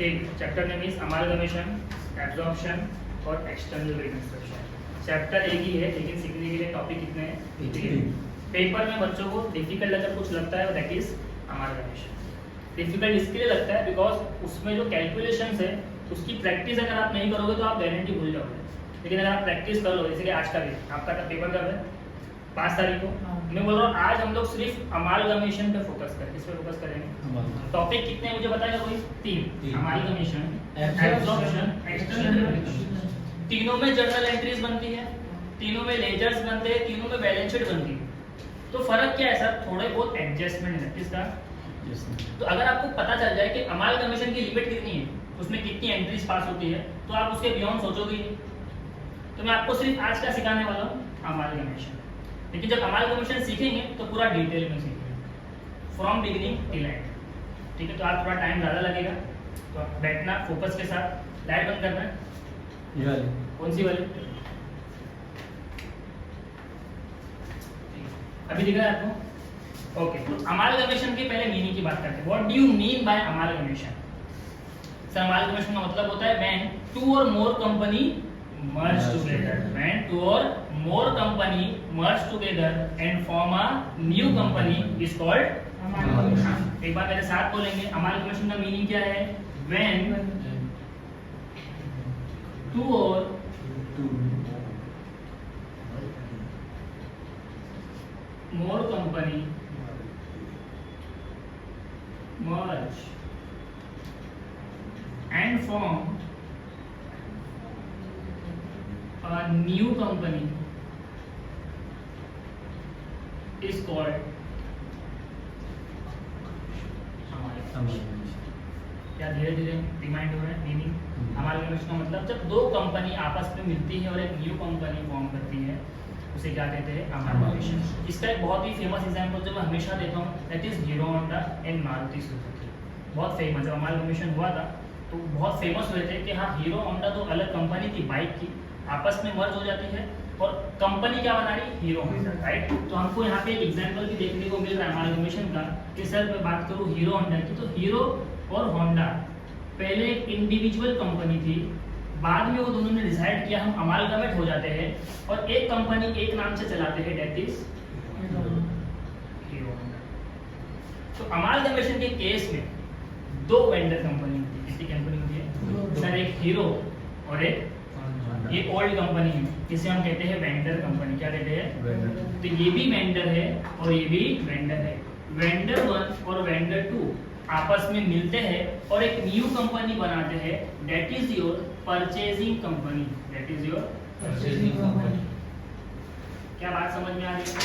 ठीक, chapter name is amalgamation, absorption और external reconstruction. Chapter एक ही है लेकिन सीखने के लिए टॉपिक कितने हैं? ठीक है। पेपर में बच्चों को डिफिकल्ट अगर कुछ लगता है दैट इज अमालगमेशन। डिफिकल्ट इसके लिए लगता है बिकॉज उसमें जो कैलकुलेशंस है उसकी प्रैक्टिस अगर आप नहीं करोगे तो आप गारंटी भूल जाओगे। लेकिन अगर आप प्रैक्टिस कर लो, जैसे कि आज का भी आपका पेपर कब है? 5 तारीख को। मैं बोल रहा हूँ आज हम लोग सिर्फ अमालगमेशन पे फोकस करें। किस पे फोकस करेंगे? टॉपिक कितने हैं मुझे बताएगा कोई? 3, अमालगमेशन, एब्जॉर्प्शन, एक्सटर्नल। तीनों में जर्नल एंट्रीज बनती है, तीनों में लेजर्स बनते हैं, तीनों में बैलेंस शीट बनती है। तो फर्क क्या है सर? थोड़े बहुत एडजस्टमेंट है। किसका? तो अगर आपको पता चल जाए कि अमालगमेशन की लिमिट कितनी है, उसमें कितनी एंट्रीज पास होती है, तो आप उसके बियॉन्ड सोचोगे ही। तो मैं आपको सिर्फ आज का सिखाने वाला हूँ अमालगमेशन। लेकिन जब अमालगमेशन सीखेंगे तो पूरा डिटेल में सीखेंगे फ्रॉम बिगिनिंग टिल एंड। ठीक है, तो आज थोड़ा टाइम ज़्यादा लगेगा, तो आप बैठना फोकस के साथ। लाइट बंद करना है। ये वाली कौन सी वाली? अभी दिख रहा है आपको? ओके, तो अमालगमेशन की पहले मीनिंग की बात करते हैं। What do you mean by amalgamation? Sir amalgamation का मतलब होता है when 2 or more company merge together, when 2 or more company merge together and form a new company is called amalgamation. एक बार मेरे साथ बोलेंगे, अमालगमेशन का मीनिंग क्या है? when 2 or more company merge and form a new company is called amalgamation. क्या धीरे धीरे रिमाइंड हो रहा है मीनिंग? अमालगमेशन का मतलब जब 2 कंपनी आपस में मिलती है और एक न्यू कंपनी फॉर्म करती है, उसे क्या कहते हैं? अमालगमेशन। इसका एक बहुत ही फेमस एग्जांपल जो मैं हमेशा देता हूँ that is hero Honda and Maruti Suzuki. बहुत फेमस, जब अमालगमेशन हुआ था तो बहुत फेमस हुए थे कि हाँ हीरो होंडा तो अलग कंपनी थी बाइक की, आपस में मर्ज हो जाती है और कंपनी क्या बना रही? Hero Honda, right. तो हमको यहाँ पे एक एग्जांपल भी देखने को मिल रहा है अमालगमेशन का कि सर मैं बात करूँ हीरो होंडा की, तो हीरो और होंडा पहले एक इंडिविजुअल कंपनी थी, बाद में वो दोनों ने डिसाइड किया हम अमालगमेट हो जाते हैं और एक कंपनी एक नाम से चलाते हैं दैट इज हीरो होंडा। तो अमालगमेशन के केस में 2 वेंडर कंपनी होती है। कितनी कंपनी होती है सर? एक हीरो और एक ये ओल्ड कंपनी है, जिसे हम कहते हैं वेंडर कंपनी। क्या कहते हैं? तो ये भी वेंडर है और ये भी वेंडर है। वेंडर 1 और वेंडर 2 आपस में मिलते हैं और एक न्यू कंपनी बनाते हैं that is your purchasing company. That is your purchasing company. क्या बात समझ में आ रही है?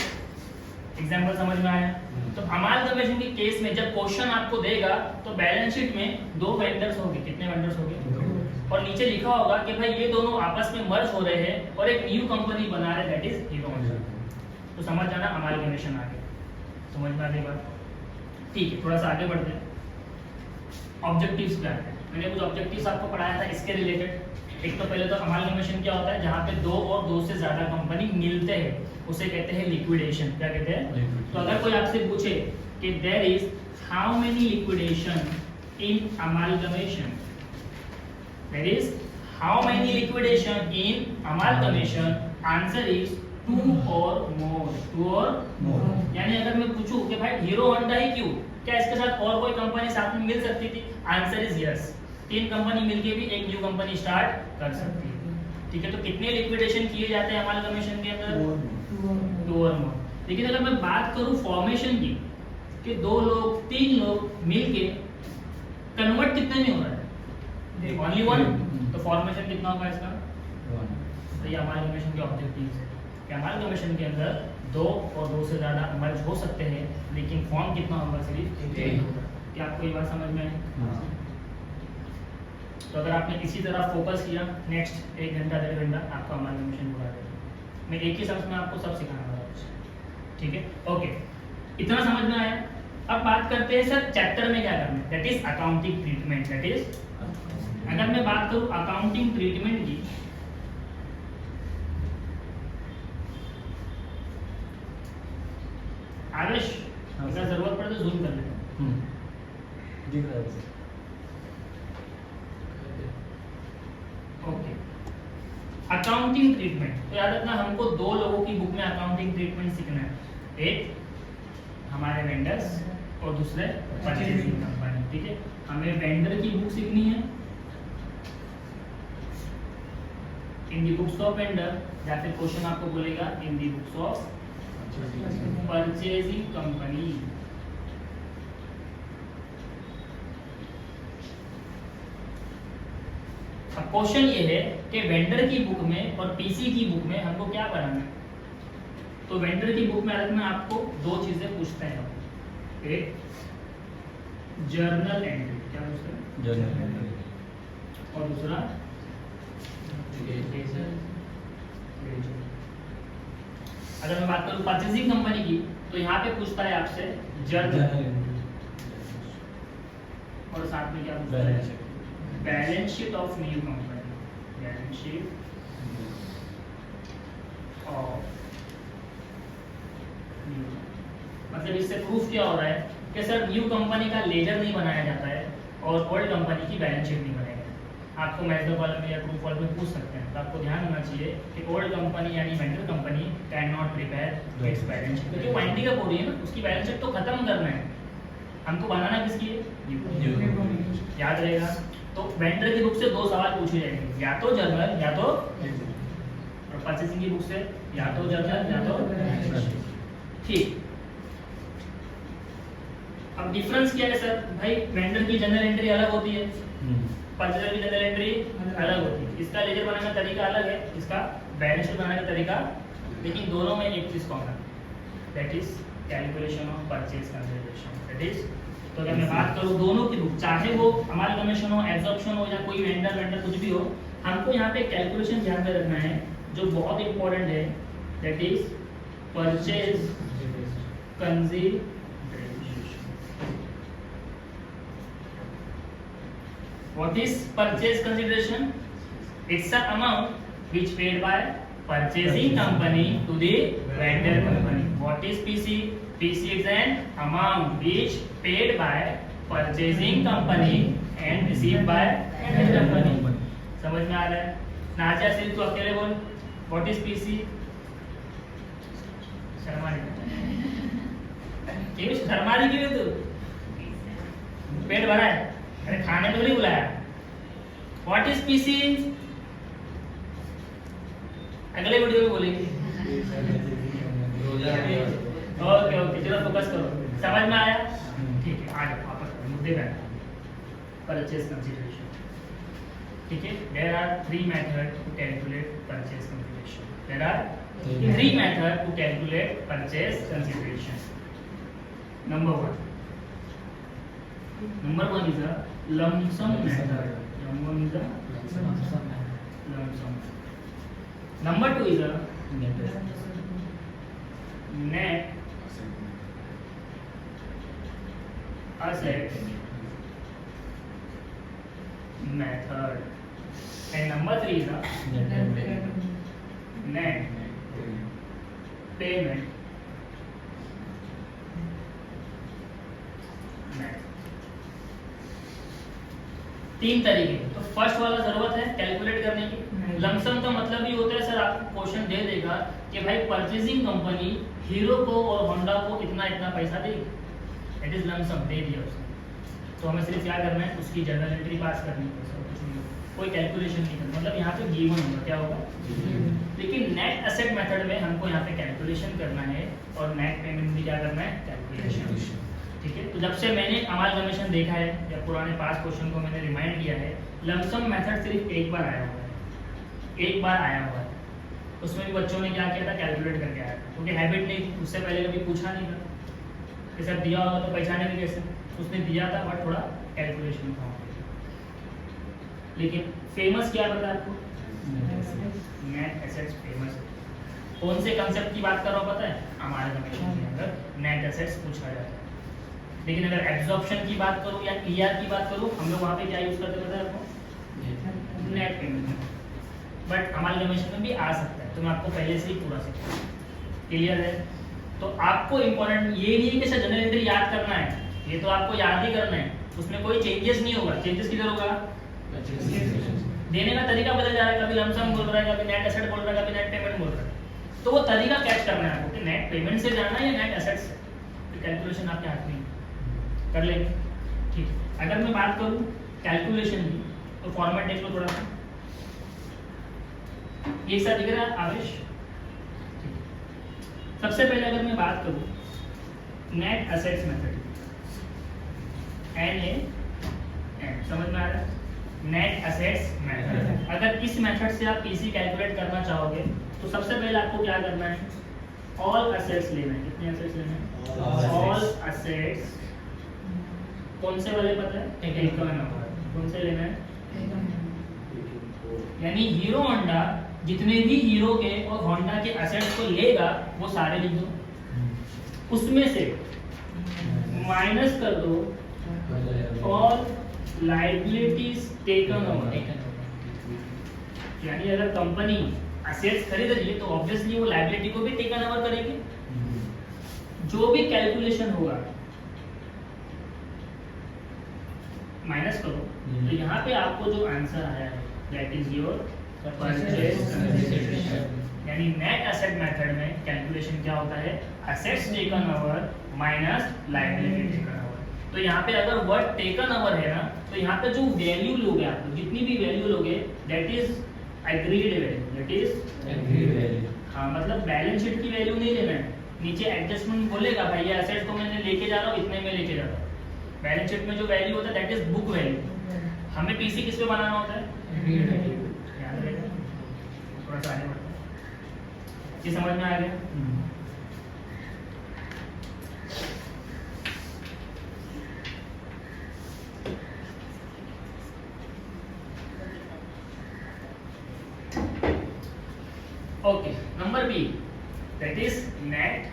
एग्जांपल समझ में आया? तो अमालगमेशन के केस में जब क्वेश्चन आपको देगा तो बैलेंस शीट में 2 वेंडर्स होंगे। कितने वेंडर्स होंगे? और नीचे लिखा होगा कि भाई ये दोनों आपस में मर्ज हो रहे हैं और एक न्यू कंपनी बना रहे दैट इज हीरो होंडा। तो समझ जाना अमालगमेशन आ गया। समझ में आ गई बात? ठीक है, थोड़ा सा आगे बढ़ते हैं। ऑब्जेक्टिव्स क्या है? मैंने कुछ ऑब्जेक्टिव्स आपको पढ़ाया था इसके रिलेटेड। एक तो पहले तो अमालगमेशन क्या होता है? जहाँ पे 2 और 2 से ज्यादा कंपनी मिलते हैं उसे कहते हैं लिक्विडेशन। क्या कहते हैं? तो अगर कोई आपसे पूछे कि there is how many liquidation in amalgamation, that is how many liquidation in amalgamation, answer is 2 or more। 2 or more यानी अगर मैं पूछूं कि भाई हीरो होंडा ही क्यों, क्या इसके साथ और कोई कंपनी साथ में मिल सकती थी? Answer is yes. 3 कंपनी मिलके भी एक न्यू कंपनी स्टार्ट कर सकती है। ठीक है, तो कितने लिक्विडेशन किए जाते हैं अमालगमेशन के अंदर? 2 और more। लेकिन अगर मैं बात करूं फॉर्मेशन की कि 2 लोग 3 लोग मिलके कन्वर्ट कितने में हो रहा है? ओनली 1। तो फॉर्मेशन कितना होगा इसका? 1। तो ये अमालगमेशन के ऑब्जेक्टिव्स है कि अमालगमेशन के अंदर 2 और 2 से ज्यादा मर्ज हो सकते हैं लेकिन फॉर्म कितना होगा? सिर्फ 1 होगा। क्या आपको ये बात समझ में आई? तो अगर आपने इसी तरह फोकस किया नेक्स्ट 1 घंटा 1.5 घंटा आपका अमालगमेशन पूरा करेगा। मैं एक ही शब्द में आपको सब सिखाने वाला हूँ। ठीक है, ओके, इतना समझ में आया? अब बात करते हैं सर चैप्टर में क्या करना है, that is accounting treatment. That is अगर मैं बात करूं अकाउंटिंग ट्रीटमेंट की, आवेश अगर जरूरत पड़े तो जूम कर लेते हैं। दिख रहा है। अकाउंटिंग ट्रीटमेंट, तो याद रखना हमको दो लोगों की बुक में अकाउंटिंग ट्रीटमेंट सीखना है, एक हमारे वेंडर्स और दूसरे परचेजिंग कंपनी। ठीक है, हमें वेंडर की बुक सीखनी है इन दी बुक्स ऑफ वेंडर, या फिर क्वेश्चन आपको बोलेगा इन दी बुक्स ऑफ परचेजिंग कंपनी। अब क्वेश्चन ये है कि वेंडर की बुक में और पीसी की बुक में हमको क्या पढ़ाना है। तो वेंडर की बुक में रखना आपको दो चीजें पूछते हैं, एक जर्नल एंट्री, क्या पूछते हैं जर्नल एंट्री, और दूसरा अगर मैं बात करूं परचेजिंग कंपनी की, तो यहाँ पे पूछता है आपसे जर्नल एंट्री और साथ में क्या पूछता है balance sheet of new company, balance sheet of new. मतलब इससे प्रूफ क्या हो रहा है कि सर न्यू कंपनी का लेजर नहीं बनाया जाता है और ओल्ड कंपनी की बैलेंस शीट नहीं बनाई जाती। आपको मैथड कॉलम में या ट्रू कॉलम में पूछ सकते हैं, तो आपको ध्यान होना चाहिए कि ओल्ड कंपनी यानी vendor company can not prepare it's balance sheet, क्योंकि वाइंडिंग अप हो रही है ना, उसकी बैलेंस शीट तो खत्म करना है, हमको बनाना किसकी है, याद रहेगा। तो वेंडर की बुक से दो सवाल पूछे जाएंगे, या तो जर्नल या तो, और परचेसिंग की बुक से या तो जर्नल या तो। ठीक, अब डिफरेंस क्या है सर? भाई वेंडर की जनरल एंट्री अलग होती है, परचेजर की जनरल एंट्री अलग होती है, इसका लेजर बनाने का तरीका अलग है, इसका बैलेंस शीट बनाने का तरीका, लेकिन दोनों में एक चीज common, that is calculation of purchase consideration. That is, तो अगर मैं बात करूं दोनों की बुक, चाहे वो अमालगमेशन हो, एब्जॉर्प्शन हो, या कोई वेंडर कुछ भी हो, हमको यहाँ पे कैलकुलेशन ध्यान में रखना है जो बहुत इंपॉर्टेंट है, that is purchase consideration. What is purchase consideration? It's the amount which paid by purchasing company to the vendor company. What is PC? PC is an amount which paid by purchasing company and received by vendor company. समझ में आ रहा है? नाजिया सिर्फ तू अकेले बोल, What is PC? Sharma रही क्यों? शर्मा रही क्यों तू? पेट भरा है? अरे खाने तो नहीं बुलाया। What is PC? अगले वीडियो में बोलेंगे। ओके ओके, चलो फोकस करो, समझ में आया? ठीक है, आ जाओ वापस मुद्दे पे। परचेज कंसीडरेशन, ठीक है। There are three methods to calculate purchase consideration. There are three methods to calculate purchase consideration. Number one is a lump sum method. Number one is a lump sum. Number two is a net asset method. And number three is a net payment method. तीन तरीके। तो first वाला जरूरत है calculate करने की। Lump sum का मतलब ही होता है सर, आपको क्वेश्चन दे देगा कि भाई परचेजिंग कंपनी हीरो को और होंडा को इतना इतना पैसा देगी, इट इज लमसम, दे दिया उसने। तो हमें सिर्फ क्या करना है, उसकी जर्नल एंट्री पास करनी है, कोई कैलकुलेशन नहीं करना, मतलब यहाँ पे गिवन होगा, क्या होगा। लेकिन नेट एसेट मेथड में हमको यहाँ पे कैलकुलेशन करना है और नेट पेमेंट भी क्या करना है, कैलकुलेशन। ठीक है, तो जब से मैंने अमालगमेशन देखा है या पुराने पास क्वेश्चन को मैंने रिमाइंड किया है, लमसम मेथड सिर्फ एक बार आया हुआ है, एक बार आया हुआ है। उसमें भी बच्चों ने क्या किया था, कैलकुलेट करके आया था, क्योंकि हैबिट नहीं, उससे पहले कभी पूछा नहीं था कि सर दिया होगा तो पहचाने भी कैसे। उसने दिया था बट थोड़ा कैलकुलेशन था। लेकिन फेमस क्या पता आपको, नेट एसेट्स फेमस है। कौन से कंसेप्ट की बात कर रहा हूँ पता है, अमालगमेशन के अंदर नेट एसेट्स पूछा जाता है। लेकिन अगर एब्जॉर्प्शन की बात करूं या ईआर की बात करूं, हम लोग वहां पे क्या यूज करते हैं आपको, नेट पेमेंट। बट अमालगमेशन में भी आ सकता है, तो मैं आपको पहले से ही पूरा सिखाऊं, क्लियर है। तो आपको इंपॉर्टेंट ये नहीं है कि सर जनरल एंट्री याद करना है, ये तो आपको याद ही करना है, उसमें कोई चेंजेस नहीं होगा। चेंजेस किधर होगा, देने का तरीका बदल जा रहा है, कभी लमसम बोल रहा है, कभी नेट एसेट बोल रहा है, कभी नेट पेमेंट बोल रहा है। तो वो तरीका कैच करना है आपको कि नेट पेमेंट से जाना है या नेट एसेट से। तो कैलकुलेशन आपके हाथ में है, कर लेंगे। ठीक, अगर मैं बात करूं कैलकुलेशन की तो फॉर्मेट देख लो थोड़ा सा, ये सब दिख रहा है आवेश। सबसे पहले अगर मैं बात करूं नेट एसेट्स मेथड, NAN, समझ में आ रहा है? Net assets method. अगर इस मेथड से आप पीसी कैलकुलेट करना चाहोगे तो सबसे पहले आपको क्या करना है, ऑल एसेट्स लेना है। कितने एसेट्स लेना है? All assets. कौन से वाले पता है? Taken over. कौन से लेना है? यानी हीरो होंडा जितने भी हीरो के और होंडा के एसेट्स को लेगा वो सारे लिख दो, उसमें से माइनस कर दो ऑल लायबिलिटीज टेकन ओवर। यानी अगर कंपनी एसेट्स खरीद रही है तो ऑब्वियसली वो लायबिलिटी को भी टेकन ओवर करेगी। जो भी कैलकुलेशन होगा माइनस करो, तो यहाँ पे आपको जो आंसर आया है that is your purchase consideration. यानी नेट एसेट मेथड में कैलकुलेशन क्या होता है, assets taken over minus liability taken over. तो यहाँ पे अगर वर्ड टेकन ओवर है ना, तो यहाँ पे जो वैल्यू लोगे आप लोग, जितनी भी वैल्यू लोगे that is agreed value, that is agreed value. हाँ, मतलब बैलेंस शीट की वैल्यू नहीं लेना है, नीचे एडजस्टमेंट बोलेगा भाई ये एसेट्स को मैंने लेके जा रहा हूँ, इतने में लेके जा रहा हूँ। बैलेंस शीट में जो वैल्यू होता है दैट इज बुक वैल्यू। हमें पीसी किस पे बनाना होता है, एग्रीड वैल्यू। याद रखना, थोड़ा सा आगे बढ़ते हैं। ये समझ में आ गया? Okay, number B that is net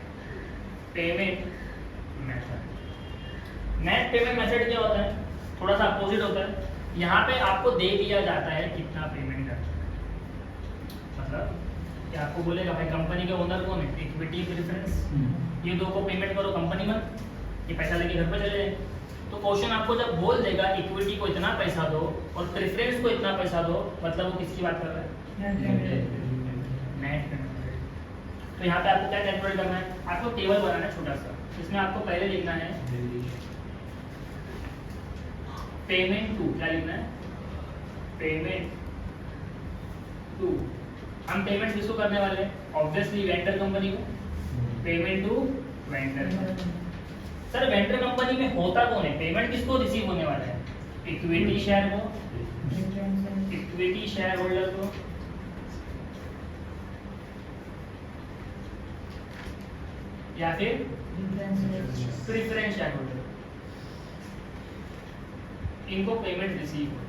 payment method. Net payment method क्या होता है, थोड़ा सा अपोजिट होता है। यहाँ पे आपको दे दिया जाता है कितना पेमेंट करना है, मतलब कि आपको बोलेगा भाई कंपनी के ओनर कौन है, इक्विटी प्रेफरेंस, ये दो को पेमेंट करो कंपनी में, ये पैसा लेके घर पे चले जाए। तो क्वेश्चन आपको जब बोल देगा इक्विटी को इतना पैसा दो और प्रेफरेंस को इतना पैसा दो, मतलब वो किसकी बात कर रहा है, नेट पेमेंट। तो यहाँ पे आपको क्या कैलकुलेट करना है, आपको टेबल बनाना है छोटा सा, इसमें आपको पहले लिखना है पेमेंट टू, क्या लिखना है, पेमेंट टू। हम पेमेंट किसको करने वाले हैं, ऑब्वियसली वेंडर कंपनी को, payment to vendor. Sir vendor company में होता कौन है, पेमेंट किसको रिसीव होने वाला है, इक्विटी शेयर को, इक्विटी शेयर होल्डर को, या फिर प्रेफरेंस शेयर होल्डर, इनको पेमेंट रिसीव होगा।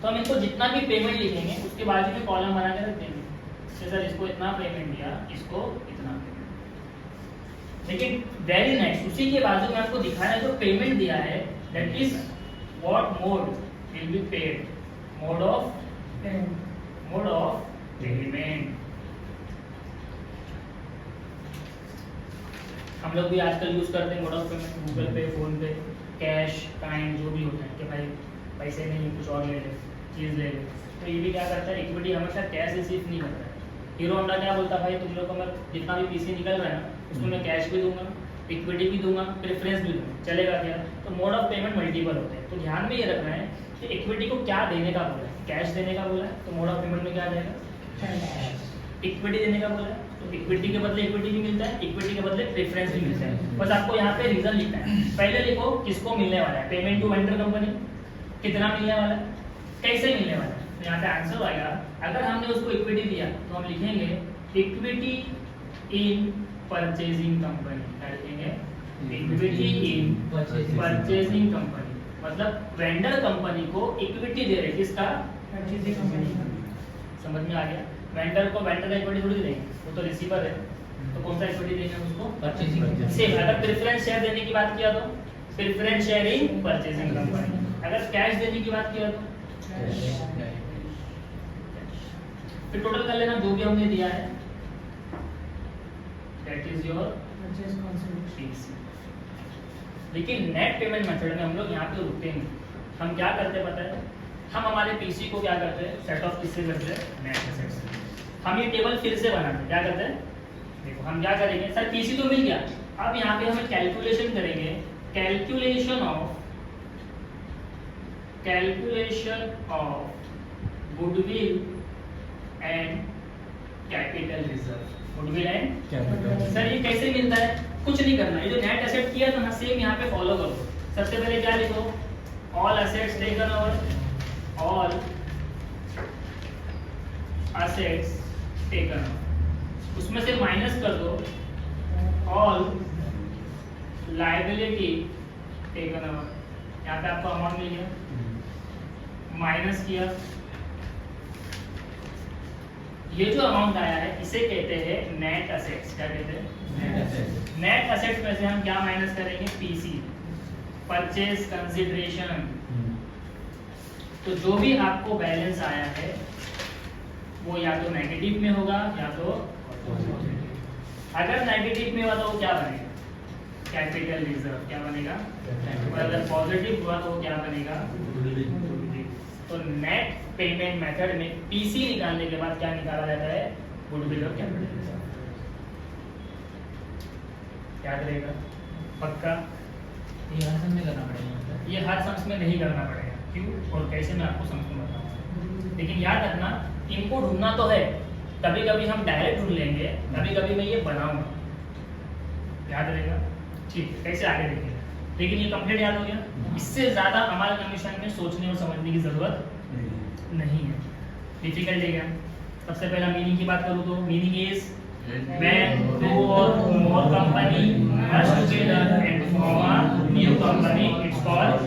तो हम इनको जितना भी पेमेंट लिखेंगे उसके बाजू में कॉलम बना के रख देंगे, सर इसको इतना पेमेंट दिया, इसको इतना पेमेंट। लेकिन वेरी नाइस, उसी के बाजू में आपको दिखाना है जो पेमेंट दिया है that is what mode will be paid, mode of payment. हम लोग भी आजकल यूज करते हैं मोड ऑफ पेमेंट, गूगल पे, फोन पे, कैश, टाइम, जो भी होता है कि भाई पैसे नहीं कुछ और ले ले, चीज़ ले ले। तो ये भी क्या करता है, इक्विटी हमेशा कैश रिसीव नहीं करता है। हीरो होंडा क्या बोलता है, भाई तुम लोग को मैं जितना भी पीसी निकल रहा है ना उसमें मैं कैश भी दूंगा, इक्विटी भी दूंगा, प्रेफरेंस भी दूंगा, चलेगा क्या। तो मोड ऑफ पेमेंट मल्टीपल होते हैं, तो ध्यान में ये रखना है कि इक्विटी को क्या देने का बोला है, कैश देने का बोला है तो मोड ऑफ पेमेंट में क्या आ जाएगा, इक्विटी देने का बोला है तो इक्विटी के बदले इक्विटी भी मिलता है, इक्विटी के बदले प्रेफरेंस भी मिलता है। बस आपको यहाँ पे रीजन लिखना है, पहले लिखो किसको मिलने वाला है, पेमेंट टू वेंडर कंपनी, कितना मिलने वाला है, कैसे मिलने वाला है। तो यहाँ पे आंसर आएगा, अगर हमने उसको इक्विटी दिया तो हम लिखेंगे इक्विटी इन परचेजिंग कंपनी, क्या लिखेंगे, इक्विटी इन परचेजिंग कंपनी, मतलब वेंडर कंपनी को इक्विटी दे रहे, किसका, परचेजिंग कंपनी। समझ में आ गया, वेंडर को वेंडर का इक्विटी थोड़ी देंगे, वो तो रिसीवर है, तो कौन सा इक्विटी देंगे उसको, परचेजिंग। सेम अगर प्रेफरेंस शेयर देने की बात किया तो preference share in purchasing company, अगर कैश देने की बात किया तो फिर टोटल कर लेना जो भी हमने दिया है, that is your purchase consideration. लेकिन नेट पेमेंट मेथड में हम लोग यहाँ पे रुकते हैं, हम क्या करते पता है, हम हमारे पीसी को क्या करते हैं, सेट ऑफ किससे करते हैं, नेट एसेट्स से। हम ये टेबल फिर से बनाते हैं, क्या करते हैं, देखो हम क्या करेंगे, सर पीसी तो मिल गया, अब यहाँ पे हमें कैलकुलेशन करेंगे, calculation of goodwill and capital reserve. Goodwill and capital, sir ये कैसे मिलता है, कुछ नहीं करना, ये जो नेट एसेट किया था ना सेम यहाँ पे फॉलो करो। सबसे पहले क्या लिखो, all assets taken over, all assets taken over, उसमें से माइनस कर दो ऑल लायबिलिटी टेकन ओवर, यहाँ पे आपको अमाउंट मिल गया, माइनस किया, ये जो अमाउंट आया है इसे कहते हैं नेट असेट्स। क्या कहते हैं, नेट असेट्स में से हम क्या माइनस करेंगे, पीसी, परचेज कंसिडरेशन। तो जो भी आपको बैलेंस आया है वो या तो नेगेटिव में होगा या तो अगर नेगेटिव में हुआ तो वो क्या बनेगा, कैपिटल रिजर्व। क्या बनेगा, और अगर पॉजिटिव हुआ तो वो क्या बनेगा, तो नेट पेमेंट मेथड में पीसी निकालने के बाद क्या निकाला जाता है, गुडविल और कैपिटल रिजर्व। याद रहेगा पक्का, ये हर सम में करना पड़ेगा, ये हर सम्स में नहीं करना पड़ेगा, क्यों और कैसे मैं आपको सम्स में बताऊंगा। लेकिन याद रखना इनको ढूंढना तो है, कभी कभी हम डायरेक्ट ढूंढ लेंगे, कभी कभी मैं ये बनाऊंगा, याद रहेगा। ठीक, कैसे आगे देखेंगे, लेकिन ये कंप्लीट याद हो गया। इससे ज्यादा हमारे कमीशन में सोचने और समझने की जरूरत नहीं है, डिफिकल्ट है क्या। सबसे पहला मीनिंग की बात करूँ तो meaning is when two or more company merge together and form a new company, it's called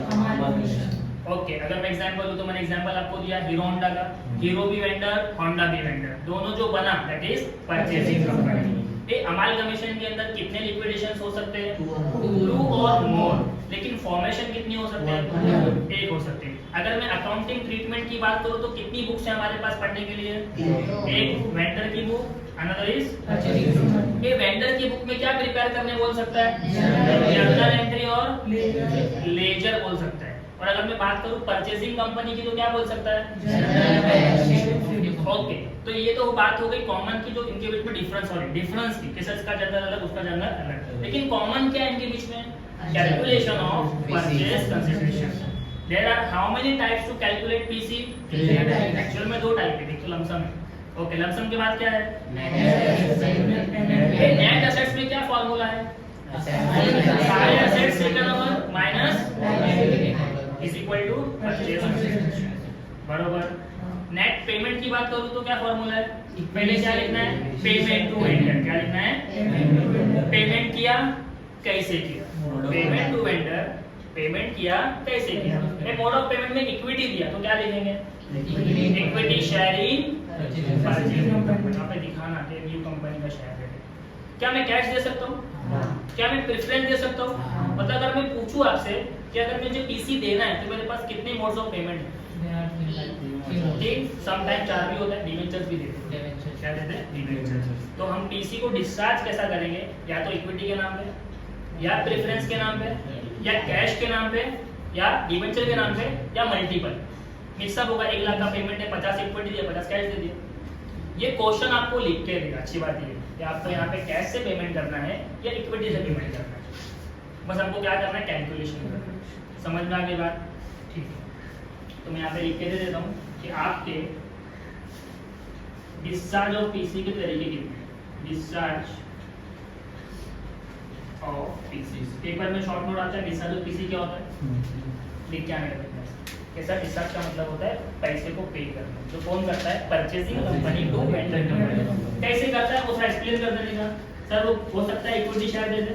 okay. अगर मैं एग्जांपल दूं तो मैंने एग्जांपल आपको दिया हीरो होंडा का, हीरो भी वेंडर, होंडा भी वेंडर, दोनों जो बना दैट इज परचेजिंग कंपनी। ये अमालगमेशन के अंदर कितने लिक्विडेशंस हो सकते हैं, 2 और मोर, लेकिन फॉर्मेशन कितनी हो सकते हैं, 1 हो सकते हैं। अगर मैं अकाउंटिंग ट्रीटमेंट की बात करूं तो कितनी बुक्स है हमारे पास पढ़ने के लिए, एक वेंडर की बुक, अनदर इज ये वेंडर की बुक में क्या प्रिपेयर करने बोल सकता है, जर्नल एंट्री और लेजर बोल सकता है। और अगर मैं बात करूं परचेजिंग कंपनी की तो क्या बोल सकता है, ओके। तो ये तो बात हो गई कॉमन की, जो इनके बीच में डिफरेंस हो रही, डिफरेंस की किसका का जर्नल अलग उसका जर्नल अलग, लेकिन कॉमन क्या है इनके बीच में, calculation of purchase consideration. There are how many types to calculate PC, actual में 2 टाइप है, देखो लमसम है, ओके। लमसम के बाद क्या है, नेट एसेट्स में क्या फार्मूला है, सारे assets taken over minus is equal to purchase consideration, बराबर। नेट पेमेंट की बात करूं तो क्या फार्मूला है, पहले क्या लिखना है, पेमेंट टू वेंडर। क्या लिखना है, पेमेंट किया कैसे किया, पेमेंट टू वेंडर, पेमेंट किया कैसे किया। मोड ऑफ पेमेंट में इक्विटी दिया तो क्या लिखेंगे, इक्विटी शेयरिंग परचेज कंपनी। यहाँ पे दिखाना है न्यू कंपनी का शेयर है। क्या मैं कैश दे सकता हूँ, क्या मैं प्रेफरेंस दे सकता हूँ, मतलब अगर मैं पूछूं आपसे कि अगर मुझे पीसी देना है तो मेरे पास कितने मोड्स ऑफ पेमेंट है, सम टाइम 4 भी होता है, डिवेंचर्स भी देते हैं, क्या देते हैं, डिवेंचर्स। तो हम पीसी को डिस्चार्ज कैसा करेंगे, या तो इक्विटी के नाम पे, या प्रेफरेंस के नाम पे, या कैश के नाम पे, या डिवेंचर के नाम पे, या मल्टीपल मिक्सअप होगा। 1 लाख का पेमेंट है, 50 इक्विटी दिया, 50 कैश दे दिया। ये क्वेश्चन आपको लिख के देगा। अच्छी बात ये कि आपको यहाँ पे कैश से पेमेंट करना है या इक्विटी से पेमेंट करना है, बस हमको क्या करना है, कैलकुलेशन करना है। समझ में आ गई बात, ठीक है। तो मैं यहाँ पे लिख के दे देता हूँ कि आपके डिस्चार्ज ऑफ पीसी के तरीके कितने हैं, डिस्चार्ज ऑफ पीसी। पेपर में शॉर्ट नोट आता है, डिस्चार्ज ऑफ पीसी क्या होता है, लिख क्या नहीं करते कैसा। डिस्चार्ज का मतलब होता है पैसे को पे करना, जो कौन करता है, purchasing company to vendor company. कैसे करता है वो थोड़ा एक्सप्लेन कर देने का। सर वो हो सकता है इक्विटी शेयर दे दे,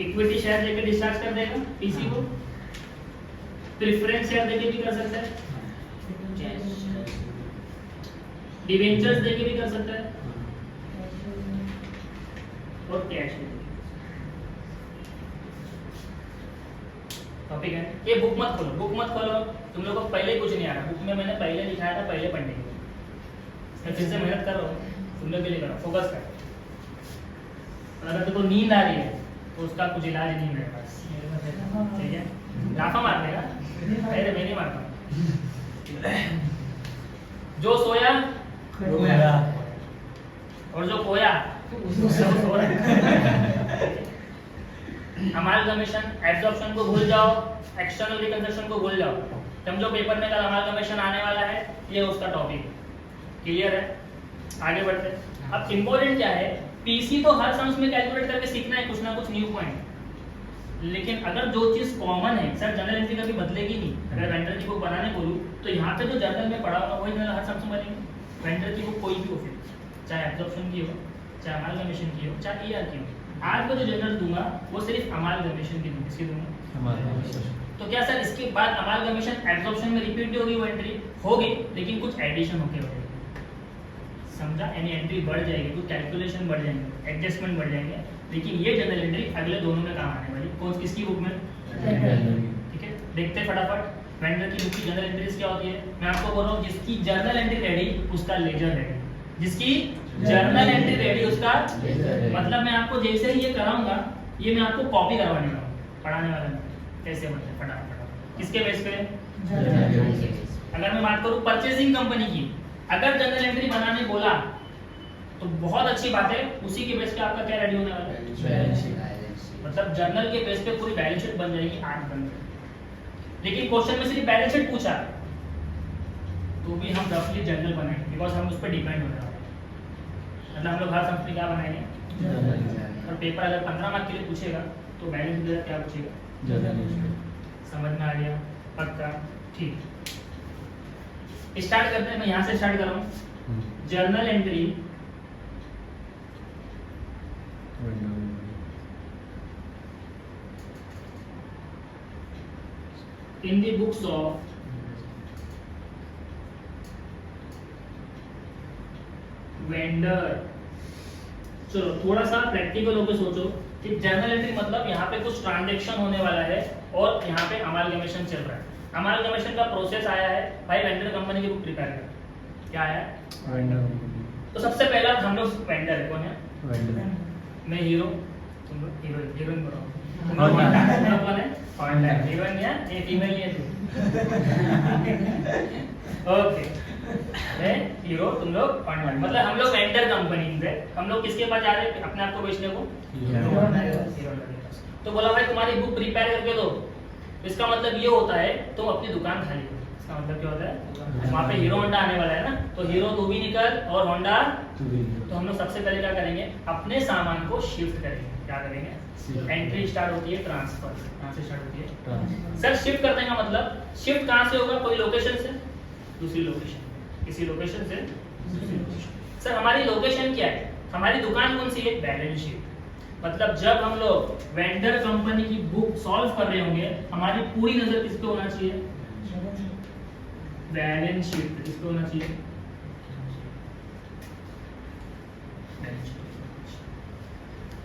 इक्विटी शेयर देके डिस्चार्ज कर देगा पीसी को, प्रेफरेंस शेयर देके भी कर सकता है, डिवेंचर्स देके भी कर सकता है, और कैश देके। टॉपिक है ये, बुक मत खोलो, बुक मत खोलो, तुम लोगों को पहले कुछ नहीं आ रहा, बुक में मैंने पहले लिखाया था, पहले पढ़ने के लिए। मैं फिर से मेहनत कर रहा हूँ, तुम लोग के लिए करो, फोकस कर। अगर तुमको नींद आ रही है तो उसका कुछ इलाज नहीं मेरे पास, ठीक है। लाफा मार देगा, अरे मैं नहीं मारता हूँ। जो सोया खोया। और जो खोया वो सो रहा है। अमालगमेशन, एब्जॉर्प्शन को भूल जाओ, एक्सटर्नल रिकंस्ट्रक्शन को भूल जाओ। समझो पेपर में कल अमालगमेशन आने वाला है, ये उसका टॉपिक क्लियर है। आगे बढ़ते हैं। अब इंपॉर्टेंट क्या है, पीसी तो हर सम्स में कैलकुलेट करके सीखना है कुछ ना कुछ न्यू पॉइंट। लेकिन अगर जो चीज कॉमन है, सर जनरल एंट्री कभी बदलेगी नहीं। अगर वेंडर की बुक बनाने बोलूं तो यहाँ पे जो जर्नल में पढ़ा होगा वही जनरल हर सम्स में बनेंगे। वेंडर की बुक कोई भी हो, फिर चाहे एब्जॉर्प्शन की हो, चाहे अमालगमेशन की हो, चाहे ईआर की हो, आज मैं जो जनरल दूंगा वो सिर्फ अमालगमेशन की दूंगा। किसकी दूंगा? तो क्या सर इसके बाद अमालगमेशन एब्जॉर्प्शन में रिपीट भी होगी? वो एंट्री होगी, लेकिन कुछ एडिशन होके होगी। समझा? यानी एंट्री बढ़ जाएगी, कुछ कैलकुलेशन बढ़ जाएंगे, एडजस्टमेंट बढ़ जाएंगे, लेकिन ये जनरल एंट्री अगले दोनों में काम आने वाली। कौन किसकी बुक में? ठीक है, देखते हैं फटाफट वेंडर की बुक की जनरल एंट्रीज क्या होती है। मैं आपको बोल रहा हूँ जिसकी जर्नल एंट्री रेडी उसका लेजर रेडी, जिसकी जर्नल एंट्री रेडी उसका मतलब मैं आपको जैसे ही ये कराऊंगा, ये मैं आपको कॉपी करवाने वाला हूँ पढ़ाने वाला में। कैसे बोलते हैं फटाफट, किसके बेस पे? अगर मैं बात करूँ परचेसिंग कंपनी की, अगर जनरल एंट्री बनाने बोला तो बहुत अच्छी बात है, उसी के बेस पे आपका क्या रेडी होने वाला है? मतलब जर्नल के बेस पे पूरी बैलेंस शीट बन जाएगी 8 बन। लेकिन क्वेश्चन में सिर्फ बैलेंस शीट पूछा तो भी हम रफली जर्नल बनाएंगे, बिकॉज हम उस पर डिपेंड हो रहे हैं। मतलब हम लोग हर सब्जेक्ट में क्या बनाएंगे, और पेपर अगर 15 मार्क के लिए पूछेगा तो बैलेंस शीट क्या पूछेगा? समझ में आ गया? पक्का? ठीक, स्टार्ट करते हैं। मैं यहाँ से स्टार्ट कर रहा हूँ। Journal entry in the books of vendor. चलो थोड़ा सा प्रैक्टिकल होकर सोचो कि जर्नल एंट्री मतलब यहाँ पे कुछ ट्रांजैक्शन होने वाला है और यहाँ पे अमालगमेशन चल रहा है। अमालगमेशन का प्रोसेस आया है, भाई वेंडर कंपनी की बुक प्रिपेयर कर। क्या आया? तो सबसे पहला हम लोग वेंडर है। कौन है? मैं हीरो, तुम लोग हीरोइन बोलो। कौन है? हीरोइन या ये फीमेल है तू? ओके, मैं हीरो, तुम लोग पॉइंट। मतलब हम लोग वेंडर कंपनी से हम लोग किसके पास जा रहे हैं अपने आप को बेचने को? हीरो। तो बोला भाई तुम्हारी बुक प्रिपेयर करके दो। इसका मतलब ये होता है तुम अपनी दुकान खाली करो। इसका मतलब क्या होता है? वहाँ पे हीरो होंडा आने वाला है ना, तो हीरो तू भी निकल और होंडा तो हम लोग सबसे पहले क्या करेंगे, अपने सामान को शिफ्ट करेंगे। क्या करेंगे? एंट्री स्टार्ट होती है ट्रांसफर। कहाँ से स्टार्ट होती है? सर शिफ्ट करने का मतलब शिफ्ट कहाँ से होगा? कोई लोकेशन से दूसरी लोकेशन, किसी लोकेशन से दूसरी लोकेशन। सर हमारी लोकेशन क्या है? हमारी दुकान कौन सी है? Balance sheet. मतलब जब हम लोग वेंडर कंपनी की बुक सॉल्व कर रहे होंगे, हमारी पूरी नजर किस पे होना चाहिए? Balance sheet. किस पे होना चाहिए?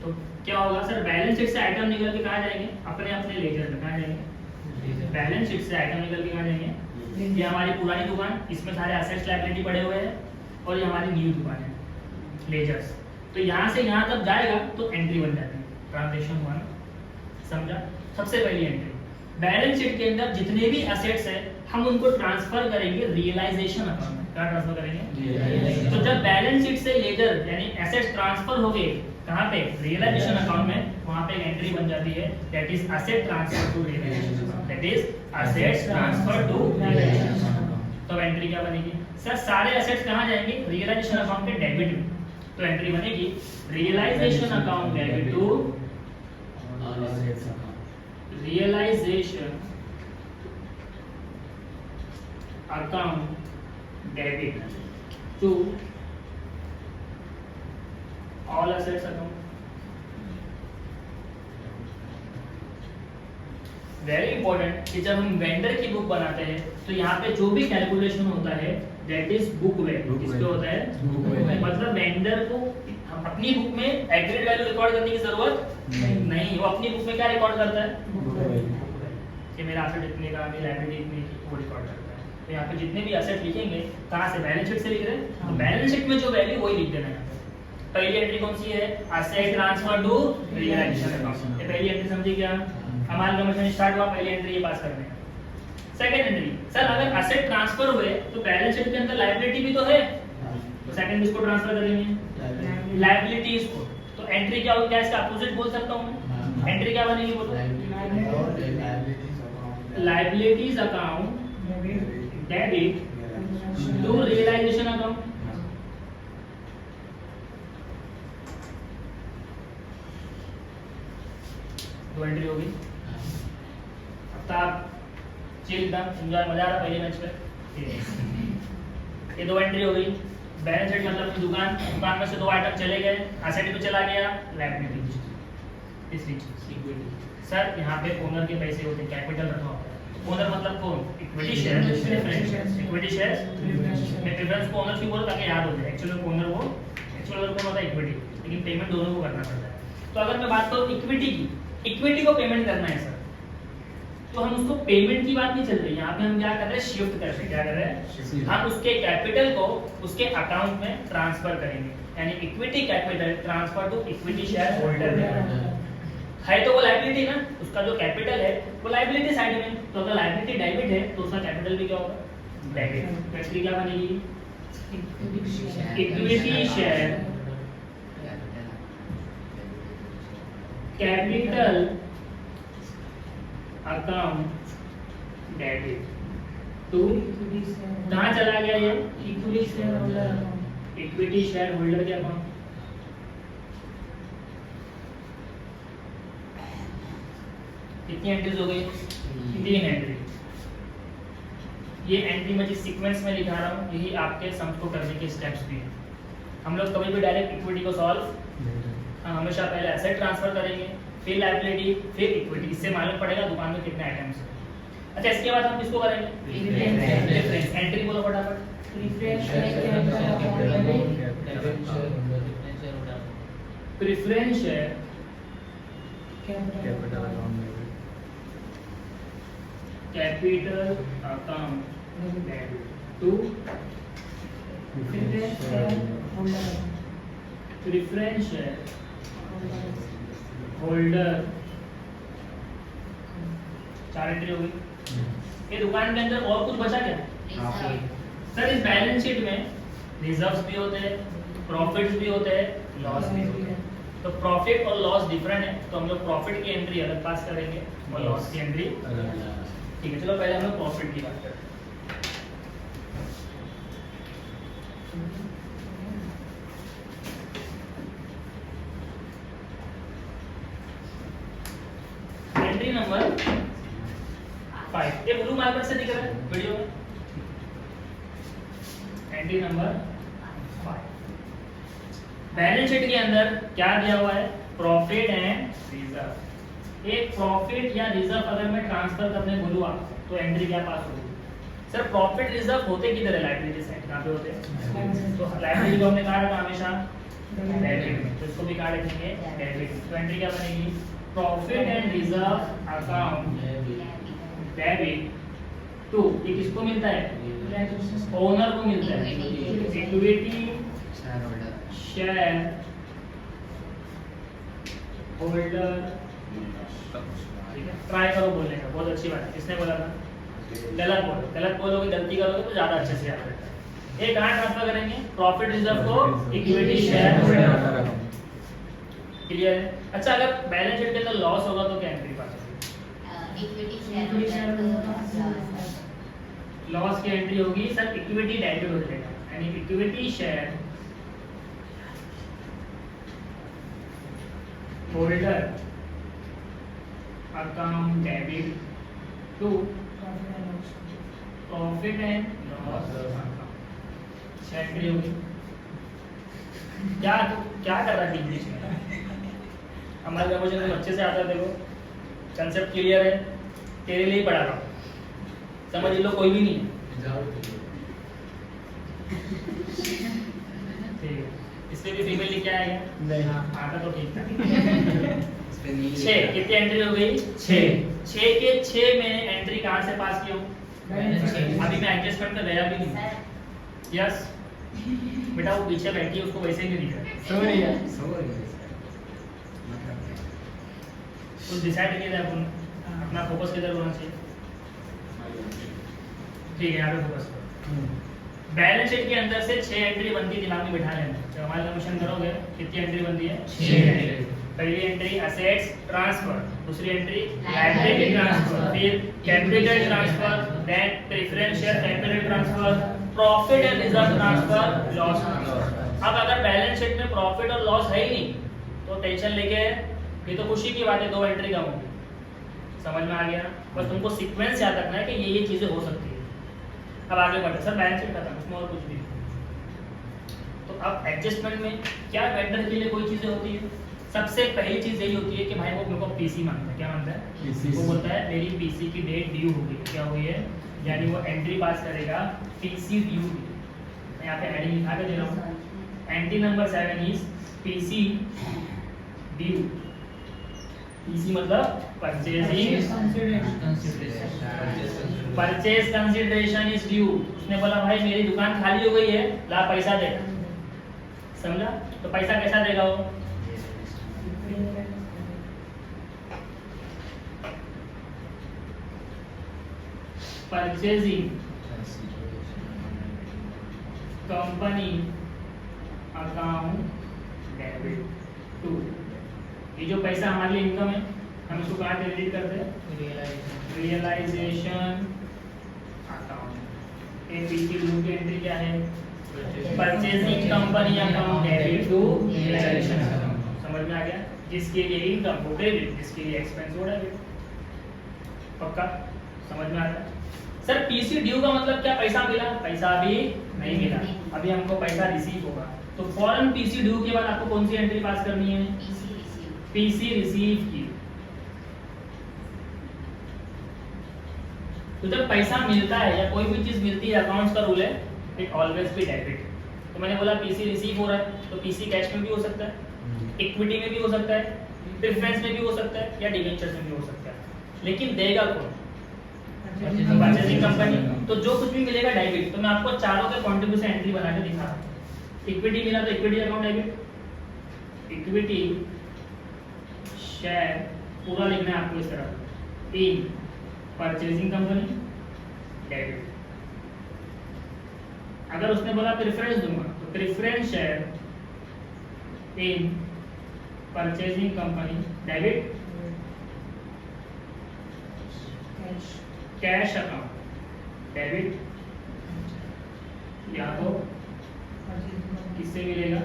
तो क्या होगा सर, बैलेंस शीट से आइटम निकल के कहाँ जाएंगे? अपने अपने लेजर में। कहाँ जाएंगे? बैलेंस शीट से आइटम निकल के कहाँ जाएंगे? ये हमारी पुरानी दुकान, इसमें सारे एसेट्स लायबिलिटी पड़े हुए हैं, और ये हमारी न्यू दुकान है लेजर्स। तो यहाँ से यहाँ तक जाएगा तो एंट्री बन जाती है, ट्रांजैक्शन 1। समझा? सबसे पहली एंट्री बैलेंस शीट के अंदर जितने भी एसेट्स हैं हम उनको ट्रांसफर करेंगे रियलाइजेशन अकाउंट में। क्या ट्रांसफर करेंगे? तो जब बैलेंस शीट से लेजर यानी एसेट्स ट्रांसफर हो गए कहाँ पे? रियलाइजेशन अकाउंट में। वहाँ पे एक एंट्री बन जाती है, that is asset transfer to realisation account. That is assets transfer to realisation account. तो एंट्री क्या बनेगी? सर सारे एसेट्स कहाँ जाएंगे? रियलाइजेशन अकाउंट के डेबिट में। तो एंट्री बनेगी realisation account debit to realisation account debit to all assets account. Very important कि जब हम वेंडर की बुक बनाते हैं तो यहाँ पे जो भी कैलकुलेशन होता है दैट इज बुक वैल्यू। किस पे होता है? Book value. मतलब वेंडर को अपनी बुक में एग्रीड वैल्यू रिकॉर्ड करने की जरूरत नहीं। वो अपनी बुक में क्या रिकॉर्ड करता है? Book value. कि मेरा एसेट इतने का, मेरी लायबिलिटी इतनी की, वो रिकॉर्ड करता है। तो यहाँ पे जितने भी एसेट लिखेंगे कहाँ से? बैलेंस शीट से लिख रहे हैं, तो बैलेंस शीट में जो वैल्यू वही लिख देना है। पहली एंट्री कौन सी है? Asset transfer to realisation account. ये पहली एंट्री समझिए क्या? अमालगमेशन स्टार्ट हुआ, पहली एंट्री ये पास करने। सेकंड एंट्री, सर अगर एसेट ट्रांसफर हुए तो बैलेंस शीट के अंदर लायबिलिटी भी तो है, तो सेकंड इसको ट्रांसफर करेंगे लायबिलिटीज को, तो एंट्री क्या होगी, क्या इसका अपोजिट बोल सकता हूं मैं, एंट्री क्या बनेगी बोलो, liabilities account debit to realisation account. दो एंट्री होगी। अब तो आप चिल एकदम एंजॉय, मजा आ रहा पहले मैच पे। ये दो एंट्री हो गई। बैलेंस शीट मतलब कि दुकान में से दो आइटम चले गए, एसेट पे चला गया, लायबिलिटी। तीसरी चीज सर यहाँ पे ओनर के पैसे होते हैं, कैपिटल रखा होता है। ओनर मतलब कौन, इक्विटी शेयर, इक्विटी शेयर। मैं प्रेफरेंस को ओनर क्यों बोल ताकि याद हो जाए, एक्चुअली ओनर वो, एक्चुअल ओनर कौन होता है, इक्विटी, लेकिन पेमेंट दोनों को करना पड़ता है। तो अगर मैं बात करूँ इक्विटी की, इक्विटी को पेमेंट करना है सर, तो हम उसको पेमेंट की बात नहीं चल रही, यहाँ पे हम क्या कर रहे हैं, शिफ्ट कर रहे हैं, क्या कर रहे हैं, हम उसके कैपिटल को उसके अकाउंट में ट्रांसफर करेंगे, यानी equity capital transfer to equity share holder है, तो वो लायबिलिटी ना, उसका जो कैपिटल है वो लायबिलिटी साइड में, तो अगर लायबिलिटी डेबिट है तो उसका कैपिटल भी क्या होगा, डेबिट। कैपिटल क्या बनेगी, equity share capital account debit to, कहाँ चला गया ये, equity share holder, equity share holder के अकाउंट। कितनी एंट्रीज हो गई, 3 एंट्री। ये एंट्री मैं जिस सीक्वेंस में लिखा रहा हूँ यही आपके सम को करने के स्टेप्स भी हैं। हम लोग कभी भी डायरेक्ट इक्विटी को सॉल्व, हमेशा पहले एसेट ट्रांसफर करेंगे, फिर लायबिलिटी, फिर इक्विटी, इससे मालूम पड़ेगा दुकान में कितने आइटम्स हैं। अच्छा इसके बाद हम किसको करेंगे, प्रेफरेंस। एंट्री बोलो फटाफट, preference share capital account debit to preference share holder. 4 entry हो गई। ये दुकान के अंदर और कुछ बचा क्या, सर इस बैलेंस शीट में रिजर्व्स भी होते हैं, प्रॉफिट्स भी होते हैं, लॉस भी होते हैं। तो प्रॉफिट और लॉस डिफरेंट है, तो हम लोग प्रॉफिट की एंट्री अलग पास करेंगे और लॉस की एंट्री ठीक है। चलो पहले हम लोग प्रॉफिट की बात करते हैं। एंट्री नंबर 5, ये ब्लू मार्कर से दिख रहा है वीडियो में। एंट्री नंबर 5, बैलेंस शीट के अंदर क्या दिया हुआ है, प्रॉफिट एंड रिजर्व। एक प्रॉफिट या रिजर्व अगर मैं ट्रांसफर करने बोलूँ आप, तो एंट्री क्या पास होगी, सर प्रॉफिट रिजर्व होते किधर है, लायबिलिटी साइड कहाँ पे होते हैं, तो लायबिलिटी को हमने कहा रखा हमेशा डेबिट में, तो इसको भी कहा रखेंगे डेबिट। तो एंट्री क्या बनेगी, profit and reserve account debit to, ये किसको मिलता है, ओनर को मिलता है, इक्विटी शेयर होल्डर। ठीक है, ट्राई करो बोलने का, बहुत अच्छी बात है। किसने बोला था, गलत बोलोगे, गलती करोगे तो ज्यादा अच्छे से याद रहता है। ये कहाँ ट्रांसफर करेंगे, प्रॉफिट रिजर्व को इक्विटी शेयर होल्डर। क्लियर है। अच्छा अगर बैलेंस शीट के अंदर लॉस होगा तो क्या एंट्री पास होगी, इक्विटी शेयर लॉस की एंट्री होगी, सर इक्विटी डेबिट हो जाएगा, यानी equity share holder account debit to profit and loss account. Entry होगी। क्या क्या कर रहा है इंग्लिश में, हमारे क्वेश्चन में अच्छे से आता है, देखो कंसेप्ट क्लियर है, तेरे लिए ही पढ़ा रहा हूँ, समझ लो कोई भी नहीं है। ठीक है, इसमें भी फीमेल लिख के आएगा, नहीं आता तो ठीक था। 6 कितनी एंट्री हो गई, 6 के 6 मैंने एंट्री कहाँ से पास की हूँ, अभी मैं एडजस्टमेंट में गया भी नहीं। यस बेटा वो पीछे बैठी है, उसको वैसे ही नहीं दिख रहा, कुछ डिसाइड किया जाए अपन, अपना फोकस किधर होना चाहिए। ठीक है, यहाँ पे फोकस करो। बैलेंस शीट के अंदर से 6 एंट्री बनती है, दिमाग में बिठा लेना। जब हमारा कमीशन करोगे कितनी एंट्री बनती है? 6 एंट्री। पहली एंट्री असेट्स ट्रांसफर, दूसरी एंट्री लायबिलिटी ट्रांसफर, फिर capital transfer, then preferential capital transfer, profit and reserve transfer, loss transfer. अब अगर बैलेंस शीट में प्रॉफिट और लॉस है ही नहीं तो टेंशन लेके ये तो खुशी की बात है, 2 एंट्री कम होगी। समझ में आ गया? बस तुमको सीक्वेंस याद रखना है कि ये चीजें हो सकती है। अब आगे बढ़ते सर, बैलेंस शीट खत्म, उसमें और कुछ भी। तो अब एडजस्टमेंट में क्या वेंडर के लिए कोई चीजें होती है? सबसे पहली चीज यही होती है कि भाई वो मेरे को पीसी मांगता है। क्या मांगता है? वो बोलता है मेरी पीसी की डेट ड्यू हो गई। क्या हुई है? यानी वो एंट्री पास करेगा पीसी ड्यू। मैं यहाँ पे हेडिंग लिखा के दे रहा हूँ। Entry number 7 is PC due. PC मतलब परचेज कंसिडरेशन इज ड्यू। उसने बोला भाई मेरी दुकान खाली हो गई है, ला पैसा दे। समझा? तो पैसा कैसा देगा वो? Purchasing company account debit to. ये जो पैसा हमारे लिए इनकम है, हम इसको कहाँ क्रेडिट करते हैं? Realisation account. एपीसी ड्यू की एंट्री क्या है? Purchasing company account debit to realisation account. समझ में आ गया? जिसके लिए इनकम को क्रेडिट, जिसके लिए एक्सपेंस हो डेबिट। पक्का समझ में आ रहा है? सर पीसी ड्यू का मतलब क्या? पैसा मिला? पैसा अभी नहीं मिला, अभी हमको पैसा रिसीव होगा। तो फॉरन पीसी ड्यू के बाद आपको कौन सी एंट्री पास करनी है? पीसी रिसीव की। तो जब पैसा मिलता है या कोई भी चीज मिलती है, अकाउंट्स का रूल है इट ऑलवेज बी डेबिट। तो मैंने बोला पीसी रिसीव हो रहा है, तो पीसी कैश में भी हो सकता है, इक्विटी में भी हो सकता है, प्रेफरेंस में भी हो सकता है, या डिवेंचर्स में भी हो सकता है। लेकिन देगा कौन? Purchasing company. तो जो कुछ भी मिलेगा डेबिट। तो मैं आपको चारों के कंट्रीब्यूशन एंट्री बना के दिखा रहा हूँ। इक्विटी मिला तो equity account debit, equity share पूरा लिखना है आपको इस तरह, इन परचेजिंग कंपनी डेबिट। अगर उसने बोला प्रेफरेंस दूंगा तो preference share in purchasing company debit, cash account debit, या तो किससे मिलेगा?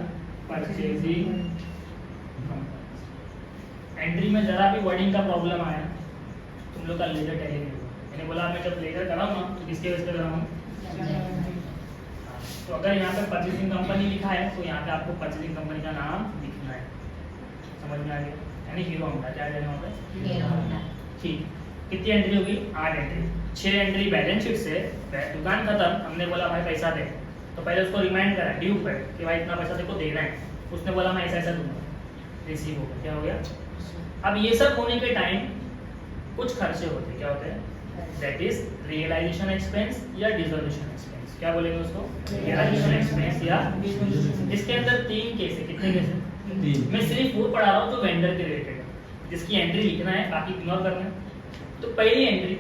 Purchasing company. एंट्री में जरा भी वर्डिंग का प्रॉब्लम आया, तुम लोग का लेजर टैली नहीं होगा। मैंने बोला मैं जब लेजर कराऊंगा तो किसके वजह से कराऊंगा? तो अगर यहाँ पे परचेजिंग कंपनी लिखा है तो यहाँ पे आपको परचेजिंग कंपनी का नाम लिखना है। समझ में आ गया? यानी हीरो होंडा। क्या कहना होगा? ठीक। कितनी एंट्री होगी? 8 एंट्री। 6 एंट्री बैलेंस शीट से, दुकान खत्म, हमने बोला भाई पैसा दे, तो पहले उसको रिमाइंड करा ड्यू पे कि भाई इतना पैसा तेरे को देना है। उसने बोला मैं ऐसा ऐसा दूंगा, रिसीव हो गया। क्या हो गया? अब ये सब होने के टाइम कुछ खर्चे होते हैं। क्या होते हैं? दैट इज रियलाइजेशन एक्सपेंस या डिसोल्यूशन एक्सपेंस। क्या बोलेंगे उसको? रियलाइजेशन एक्सपेंस या। इसके अंदर 3 केस है। कितने केस है? मैं सिर्फ वो पढ़ा रहा हूँ जो वेंडर के रिलेटेड है, जिसकी एंट्री लिखना है, बाकी इग्नोर करना है। तो पहली एंट्री,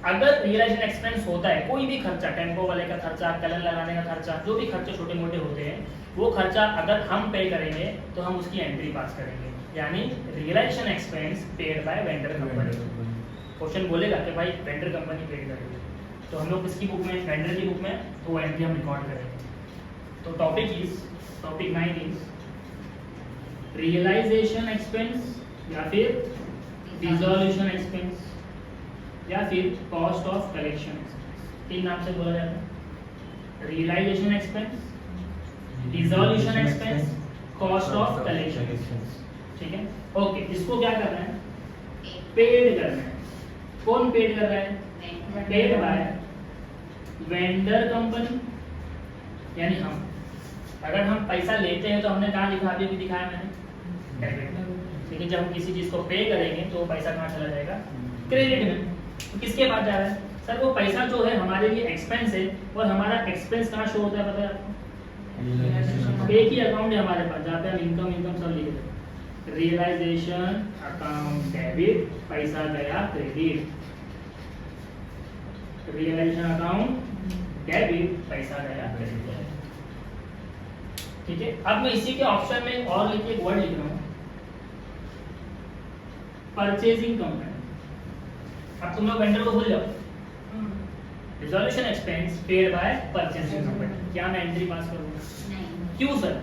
अगर रियलाइजेशन एक्सपेंस होता है, कोई भी खर्चा, टेम्पो वाले का खर्चा, कलर लगाने का खर्चा, जो भी खर्चे छोटे मोटे होते हैं, वो खर्चा अगर हम पे करेंगे तो हम उसकी एंट्री पास करेंगे। यानी realisation expense paid by vendor company. Question बोलेगा कि भाई वेंडर कंपनी पेड करेगी, तो हम लोग किसकी बुक में? वेंडर की बुक में, तो वो एंट्री हम रिकॉर्ड करेंगे। तो टॉपिक 9 इज रियलाइजेशन एक्सपेंस या फिर डिसोल्यूशन एक्सपेंस या फिर कॉस्ट ऑफ कलेक्शन एक्सपेंस। 3 नाम से बोला जाता है। Realisation expense, dissolution expense, cost of collection expense. ठीक है? ओके, इसको क्या करना है? पेड करना है। कौन पेड कर रहा है? पेड बाय वेंडर कंपनी, यानी हम। अगर हम पैसा लेते हैं तो हमने कहाँ लिखा? अभी दिखाया मैंने, डेबिट। लेकिन जब हम किसी चीज को पे करेंगे तो पैसा कहाँ चला जाएगा? क्रेडिट में। तो किसके पास जा रहा है? सर वो पैसा जो है हमारे लिए एक्सपेंस है, और हमारा एक्सपेंस कहाँ शो होता है पता है आपको? एक ही अकाउंट है हमारे पास जहाँ पे हम इनकम सब लिख देते हैं। रियलाइजेशन अकाउंट डेबिट, पैसा गया क्रेडिट। रियलाइजेशन अकाउंट डेबिट, पैसा गया क्रेडिट। ठीक है, अब मैं इसी के ऑप्शन में और लिखिए एक वर्ड लिख रहा हूं, परचेजिंग कंपनी। अब तुम लोग वेंडर को भूल जाओ, resolution expense paid by purchasing company. क्या मैं एंट्री पास करूंगा? क्यों सर?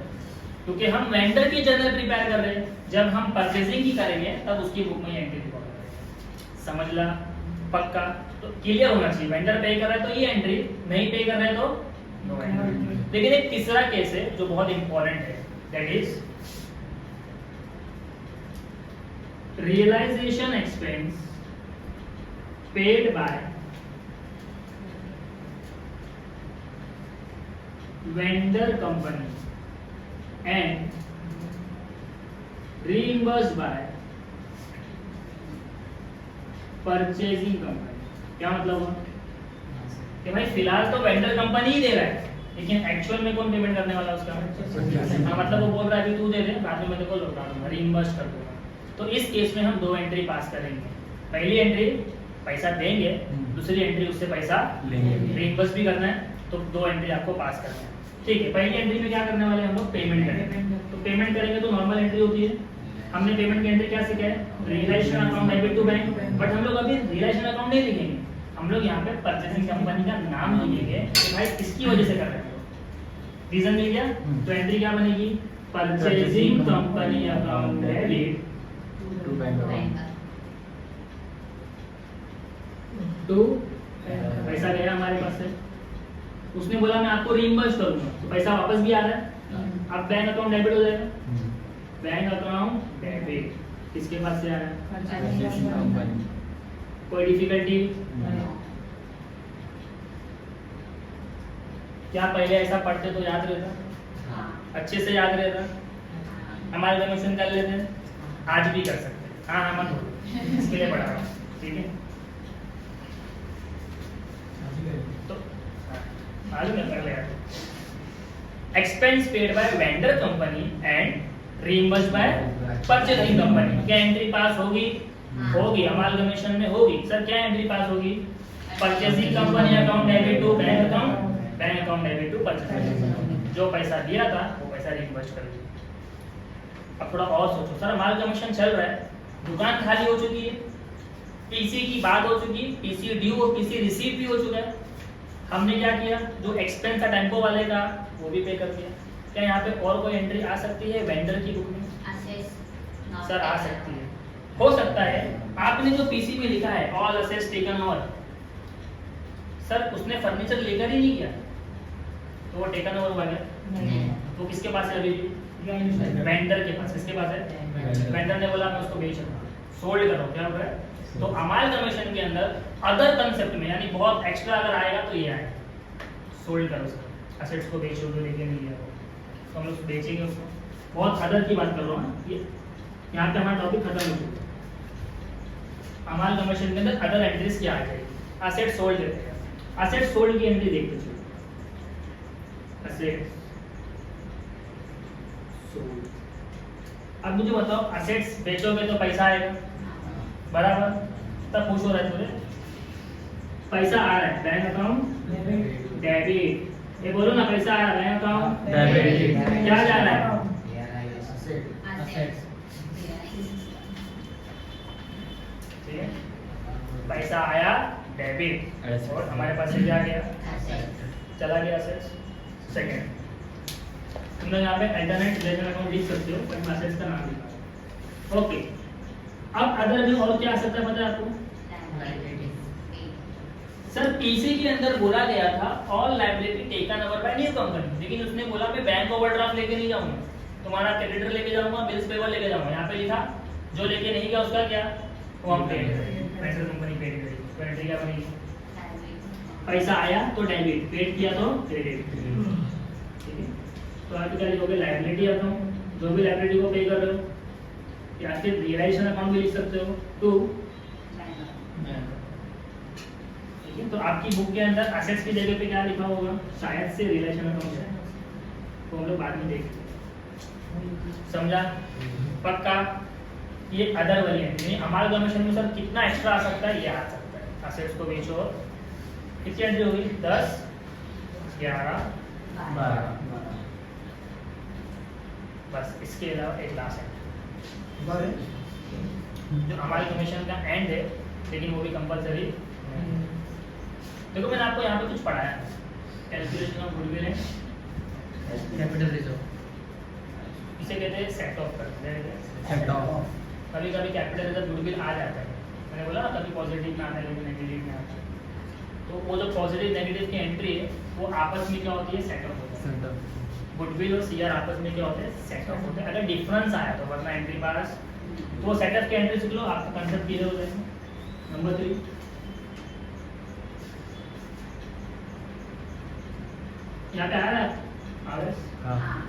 क्योंकि हम वेंडर की जर्नल प्रिपेयर कर रहे हैं, जब हम परचेजिंग की करेंगे तब उसकी बुक में एंट्री रिकॉर्ड करेंगे। समझ ला? पक्का? तो क्लियर होना चाहिए, वेंडर पे कर रहा है तो ये एंट्री, नहीं पे कर रहा है तो नो एंट्री। लेकिन एक तीसरा केस है जो बहुत इंपॉर्टेंट है, that is realisation expense paid by vendor company and reimbursed by purchasing company। क्या मतलब हुआ कि भाई फिलहाल तो वेंडर कंपनी ही दे रहा है, लेकिन एक्चुअल में कौन पेमेंट करने वाला है उसका? हाँ, मतलब वो बोल रहा है अभी तू दे दे, बाद में मैं तेरे को लौटा दूंगा, रीइंबर्स कर दूंगा। तो इस केस में हम दो एंट्री पास करेंगे। पहली एंट्री पैसा देंगे, दूसरी एंट्री उससे पैसा लेंगे, रीइंबर्स भी करना है, तो दो एंट्री आपको पास करना है। ठीक है, पहली एंट्री में क्या करने वाले हैं हम लोग? पेमेंट करेंगे। तो पेमेंट करेंगे तो नॉर्मल एंट्री होती है। हमने पेमेंट की एंट्री क्या सीखा है? Realisation account debit to bank. But हम लोग अभी रियलाइजेशन अकाउंट नहीं लिखेंगे, हम लोग यहाँ पे परचेजिंग कंपनी का नाम लिखेंगे कि भाई किसकी वजह से कर रहे हैं। रीजन मिल गया? तो एंट्री क्या बनेगी? Purchasing company account debit to पैसा गया हमारे पास से। उसने बोला मैं आपको रीइंबर्स करूंगा, तो पैसा वापस भी आ रहा है। अब बैंक अकाउंट डेबिट हो जाएगा। बैंक अकाउंट डेबिट किसके पास से आ रहा है? कोई डिफिकल्टी? क्या पहले ऐसा पढ़ते तो याद रहता? अच्छे से याद रहता, हमारे कमीशन कर लेते हैं, आज भी कर सकते हैं। हाँ हाँ मत बोलो, इसके लिए पढ़ा रहा हूँ। ठीक है, तो मालूम है कर लिया। Expense paid by vendor company and reimbursed by purchasing company. क्या एंट्री पास होगी? होगी, अमालगमेशन में होगी। सर क्या एंट्री पास होगी? Purchasing company account debit to bank account, bank account debit to purchasing company. जो पैसा दिया था वो पैसा रीइंबर्स कर दिया। अब थोड़ा और सोचो, सर अमालगमेशन चल रहा है, दुकान खाली हो चुकी है, पीसी की बात हो चुकी है, पीसी ड्यू और पीसी रिसीव भी हो चुका है। हमने क्या किया? जो एक्सपेंस था टेम्पो वाले का वो भी पे कर दिया। क्या यहाँ पे और कोई एंट्री आ सकती है वेंडर की बुक में? सर आ सकती है, हो सकता है। आपने जो पीसी में लिखा है all assets taken over, sir उसने फर्नीचर लेकर ही नहीं किया, तो वो टेकन ओवर हुआ क्या? तो किसके पास है अभी? वेंडर के पास। किसके पास है? वेंडर ने बोला मैं उसको बेच रहा हूँ, सोल्ड करो। क्या हो रहा है? तो अमालगमेशन के अंदर अदर कंसेप्ट में, यानी बहुत एक्स्ट्रा अगर आएगा तो ये आएगा, सोल्ड करो सर, असेट्स को बेचो, जो लेके नहीं गया तो हम लोग बेचेंगे उसको। बहुत अदर की बात कर रहा हूँ, ये यहाँ पे हमारा टॉपिक खत्म हो चुका है। अमालगमेशन के अंदर अदर एंट्रीज क्या आ जाएगी? असेट सोल्ड देते हैं, असेट सोल्ड की एंट्री देखते चलो। असेट सोल्ड, अब मुझे बताओ असेट्स बेचोगे तो पैसा आएगा, बराबर? तब खुश हो रहा है तुझे, पैसा आ रहा है बैंक अकाउंट डेबिट। ये बोलो ना, पैसा आ रहा है बैंक अकाउंट डेबिट। क्या जा रहा है? ठीक है, पैसा आया डेबिट और हमारे पास से क्या गया? चला गया असेट्स। सेकंड, तुम लोग यहाँ पे अल्टरनेट रिलेशन अकाउंट लिख सकते हो, बट असेट्स का नाम लिखा। ओके, अब अदर में और क्या आ सकता है पता है आपको? सर पीसी के अंदर बोला गया था all liability taken over by new company, लेकिन उसने बोला मैं बैंक ओवरड्राफ्ट लेके नहीं जाऊंगा, तुम्हारा क्रेडिटर लेके जाऊंगा, बिल्स पेबल लेके जाऊंगा। यहाँ पे लिखा जो लेके नहीं गया उसका क्या? वो हम पेड करेंगे, वेंडर कंपनी पेड करेगी। तो एंट्री क्या बनेगी? पैसा आया तो डेबिट, पेड किया तो क्रेडिट। ठीक है, तो आप क्या लिखोगे? लायबिलिटी अकाउंट, जो भी लायबिलिटी को पे कर रहे हो, या फिर रियलाइजेशन अकाउंट भी लिख सकते हो टू। तो आपकी बुक के अंदर असेट्स की जगह पे क्या लिखा होगा? शायद से रियलाइजेशन अकाउंट है, तो हम लोग बाद में देखेंगे। समझा? पक्का? ये अदर वाली एंट्री, अमालगमेशन में सर कितना एक्स्ट्रा आ सकता है? ये आ सकता है, असेट्स को बेचो कितनी एंट्री होगी 10 11 12 बस। इसके अलावा एक लास्ट एंट्री बारे जो हमारे कमीशन का एंड है, लेकिन वो भी कंपलसरी। देखो मैंने आपको यहाँ पे कुछ पढ़ाया, कैलकुलेशन ऑफ गुडविल है, कैपिटल रिजर्व इसे कहते हैं सेट ऑफ कर। सेट ऑफ कभी कभी कैपिटल रिजर्व गुडविल आ जाता है, मैंने बोला ना कभी पॉजिटिव में आता है कभी नेगेटिव में आता है। तो वो जो पॉजिटिव नेगेटिव की एंट्री है वो आपस में क्या होती है, सेट ऑफ होती है। सेट ऑफ गुडविल और सीआर आपस में क्या होते हैं, सेट ऑफ होते हैं। अगर डिफरेंस आया तो वरना एंट्री पास, तो वो सेट ऑफ की एंट्री सीख लो, आपका कंसेप्ट क्लियर हो जाएगा। नंबर 3 यहाँ पे आ रहा है आरएस, हाँ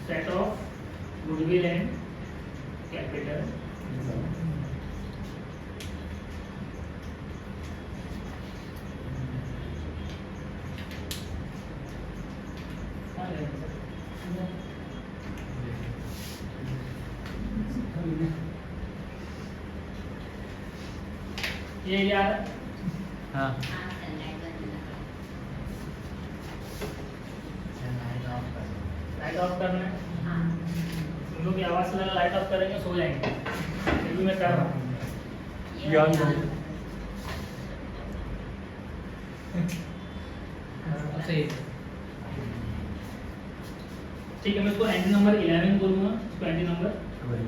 set of goodwill and capital ये यार हाँ लाइट ऑफ करना है। तुम लोग की आवाज से ज़्यादा लाइट ऑफ करेंगे सो जाएंगे, फिर भी मैं कर रहा हूँ। याद सही ठीक है, मैं इसको एंट्री नंबर 11 बोलूँगा, इसको entry number 12,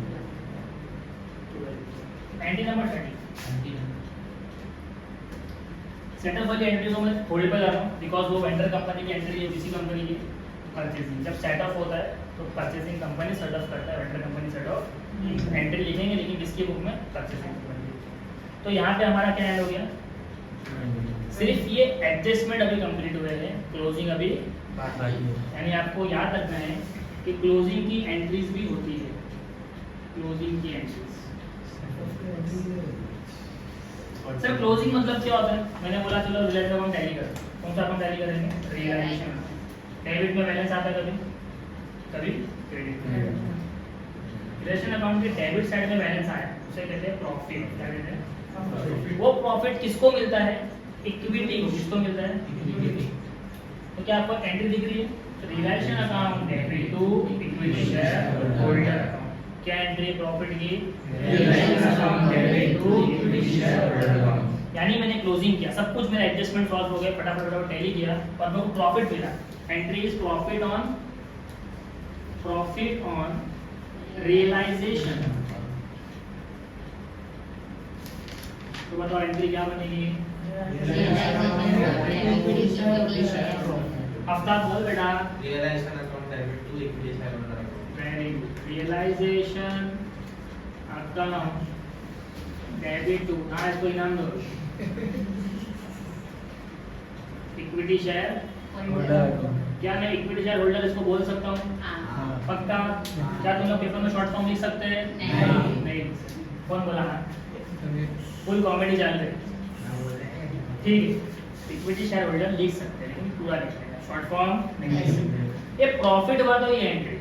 entry number 30। Setup वाली एंट्री को मैं थोड़ी पर जा रहा हूँ, बिकॉज वो वेंडर कंपनी की एंट्री है, किसी कंपनी की परचेसिंग। जब सेटअप होता है तो परचेसिंग कंपनी सेटअप करता है, वेंडर कंपनी सेटअप एंट्री लिखेंगे, लेकिन किसकी बुक में, परचेसिंग कंपनी। तो यहाँ पे हमारा क्या एंड हो गया, सिर्फ ये एडजस्टमेंट अभी कंप्लीट हुए हैं, क्लोजिंग अभी बाकी है। यानी आपको याद रखना है कि क्लोजिंग की एंट्रीज भी होती है, क्लोजिंग की एंट्रीज। सर क्लोजिंग मतलब क्या होता है, मैंने बोला चलो रिलेटेड अकाउंट टैली कर, कौन सा अकाउंट टैली करेंगे, रियलाइजेशन। डेबिट में बैलेंस आता है कभी कभी क्रेडिट में। रिलेशन अकाउंट के डेबिट साइड में बैलेंस आया उसे कहते हैं प्रॉफिट। क्या कहते हैं, वो प्रॉफिट किसको मिलता है, इक्विटी को। किसको मिलता है, इक्विटी। तो क्या आपको एंट्री दिख रही है, realisation account debit to equity share holder account. क्या एंट्री प्रॉफिट की, realisation account debit to equity share holder account. यानी मैंने क्लोजिंग किया, सब कुछ मेरा एडजस्टमेंट सॉल्व हो गया, फटाफट फटाफट टैली किया और मेरे को प्रॉफिट मिला। Entry is profit on realisation. तो बताओ एंट्री क्या बनेगी, हफ्ता बोल बेटा, realisation account debit to equity share holder account. Very good. Realisation account debit to, हाँ इसको इनाम दो, इक्विटी शेयर होल्डर। क्या मैं इक्विटी शेयर होल्डर इसको बोल सकता हूँ, पक्का? क्या तुम लोग पेपर में शॉर्ट फॉर्म लिख सकते हैं, नहीं। कौन बोला, फुल कॉमेडी चाल रही, ठीक है। इक्विटी शेयर होल्डर लिख सकते हैं, लेकिन पूरा लिख लेना, शॉर्ट फॉर्म नहीं लिख सकते। ये प्रॉफिट हुआ तो ये एंट्री,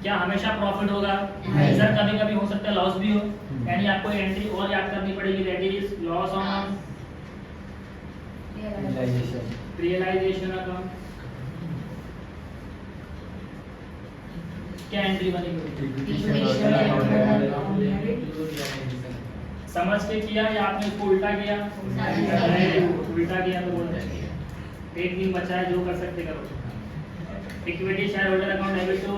क्या हमेशा प्रॉफिट होगा, सर कभी कभी हो सकता है लॉस भी हो। यानी आपको एंट्री और याद करनी पड़ेगी, that is loss on realisation account. क्या एंट्री बनेगी, समझ के किया या आपने इसको उल्टा किया, उल्टा किया तो बोलते हैं एक दिन बचा है, जो कर सकते करो। Equity share holder account debit to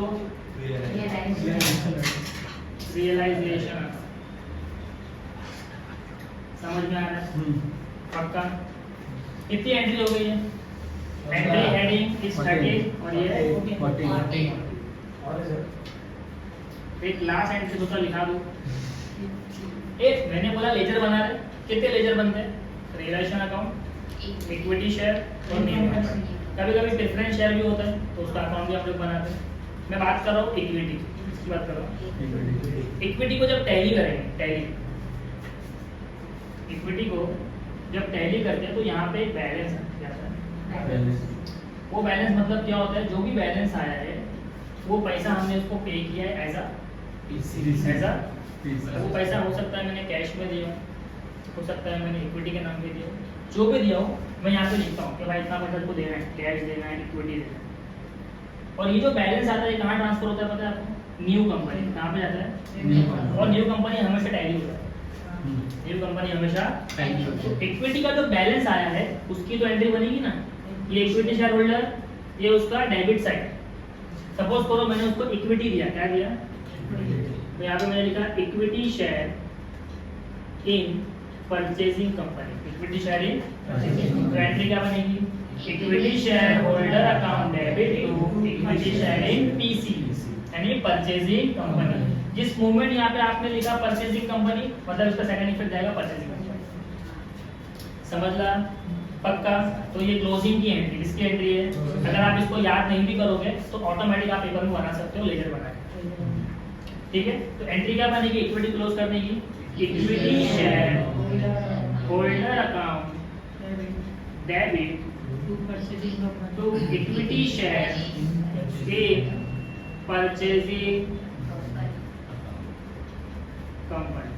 realisation. समझ में आ रहा है, पक्का? कितनी एंट्री हो गई है, एंट्री हेडिंग इज 30 और ये 40। एक लास्ट एंट्री दूसरा लिखा दूं, एक मैंने बोला लेजर बना रहे, कितने लेजर बनते हैं, रियलाइजेशन अकाउंट, इक्विटी शेयर और नेम अकाउंट। कभी कभी प्रेफरेंस शेयर भी होता है तो उसका अकाउंट भी आप लोग बनाते हैं। मैं बात कर रहा हूँ इक्विटी की बात कर रहा हूँ। इक्विटी को जब टैली करेंगे, टैली इक्विटी को जब टैली करते हैं तो यहाँ पे एक बैलेंस आता है। वो बैलेंस मतलब क्या होता है, जो भी बैलेंस आया है वो पैसा हमने उसको पे किया है एज अ वो पैसा हो सकता है मैंने कैश में दिया, हो सकता है मैंने इक्विटी के नाम पे दिया, जो भी दिया हो मैं यहाँ पे लिखता हूँ कि भाई इतना पैसा को देना है, कैश देना है, इक्विटी देना है। और ये जो बैलेंस आता है कहाँ ट्रांसफर होता है पता है आपको? New company. कहाँ पे जाता है? और न्यू कंपनी हमेशा टैली होता है, न्यू कंपनी हमेशा टैली होती है। इक्विटी का जो बैलेंस आया है उसकी तो एंट्री बनेगी ना, ये इक्विटी शेयर होल्डर, ये उसका डेबिट साइड। सपोज करो मैंने उसको इक्विटी दिया, क्या दिया? तो यहाँ पे मैंने लिखा equity share in purchasing company, equity share in purchasing. तो एंट्री क्या बनेगी? Equity share holder account debit to equity share in PC यानी परचेजिंग कंपनी। जिस मोमेंट यहाँ पे आपने लिखा परचेजिंग कंपनी, मतलब इसका सेकंड इफेक्ट जाएगा परचेजिंग कंपनी। समझ ला? पक्का? तो ये क्लोजिंग की एंट्री, किसकी एंट्री है? अगर आप इसको याद नहीं भी करोगे तो ऑटोमेटिक आप पेपर में बना सकते हो, लेजर बना के। ठीक है, तो एंट्री क्या बनेगी इक्विटी क्लोज करने की? Equity share holder account debit to equity share in purchasing company.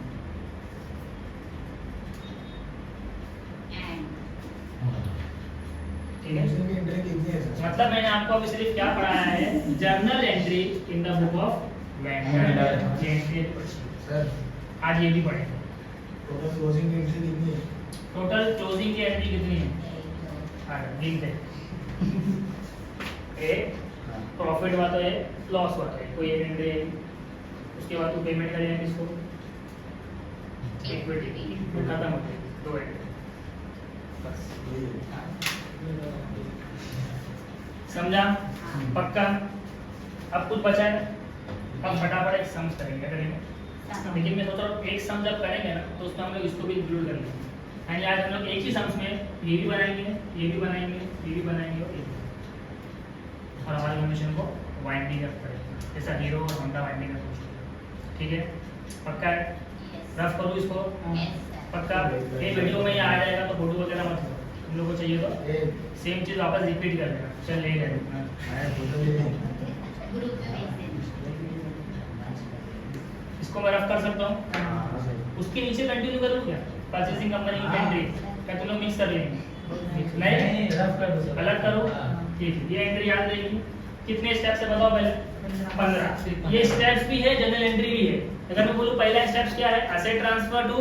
ठीक है, मतलब मैंने आपको अभी सिर्फ क्या पढ़ाया है? Journal entry in the book of vendor. Sir आज ये भी पढ़ेंगे। टोटल क्लोजिंग की एंट्री कितनी है? टोटल क्लोजिंग की एंट्री कितनी है? लिख दे। एक प्रॉफिट हुआ तो है, लॉस हुआ तो है, कोई एक एंट्री है। उसके बाद तू पेमेंट करेगा किसको? इक्विटी। खत्म हो गई, दो एंट्री बस। समझा? पक्का? अब कुछ बचा है? अब फटाफट एक सम्स करेंगे, लेकिन मैं सोच रहा हूँ एक सम जब करेंगे ना तो उसमें हम लोग इसको भी इंक्लूड करेंगे। यानी आज हम लोग एक ही सम्स में ये भी बनाएंगे, ये भी बनाएंगे, ये भी बनाएंगे और ये भी। और हमारे कमीशन को वाइंडिंग अप करेंगे, जैसा हीरो और होंडा वाइंडिंग अप कुछ। ठीक है, पक्का है? रफ करूँ इसको? पक्का? ये वीडियो में ये आ जाएगा तो फोटो वगैरह मत लो, तुम लोग को चाहिए तो सेम चीज़ वापस रिपीट कर लेना। चल ले लेना, इसको मैं रफ कर सकता हूँ, उसके नीचे कंटिन्यू करूँ क्या? परचेसिंग कंपनी की एंट्री क्या तुम लोग मिक्स कर लेंगे? नहीं, रफ कर दो, अलग करो। ठीक है, ये एंट्री याद रहेगी। कितने स्टेप्स है बताओ पहले? 15। ये स्टेप्स भी है, जनरल एंट्री भी है। अगर मैं बोलूँ पहला स्टेप्स क्या है? एसेट ट्रांसफर टू,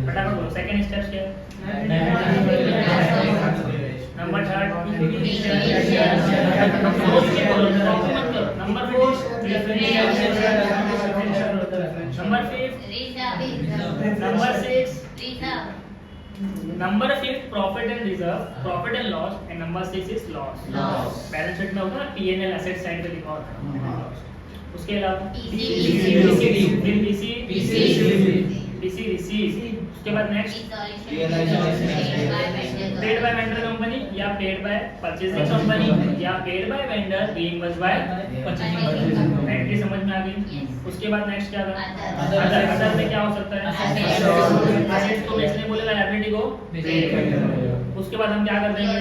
फटाफट बोलो। सेकंड स्टेप्स क्या है? Number 3 number 4 number 5 number 6 number 5 profit and reserve, profit and loss, and number 6 is loss. Balance sheet में होगा ना पीएनएल एसेट साइड पे लिखा होता है। उसके अलावा पीसी रिसीव, उसके बाद next paid by vendor company या पेड बाय परचेजिंग कंपनी या paid by vendor reimbursed by purchasing company. Entry समझ में आ गई? उसके बाद नेक्स्ट क्या था? अदर में क्या हो सकता है? एसेट्स को बेचने बोलेगा, लायबिलिटी को पे। उसके बाद हम क्या कर देंगे?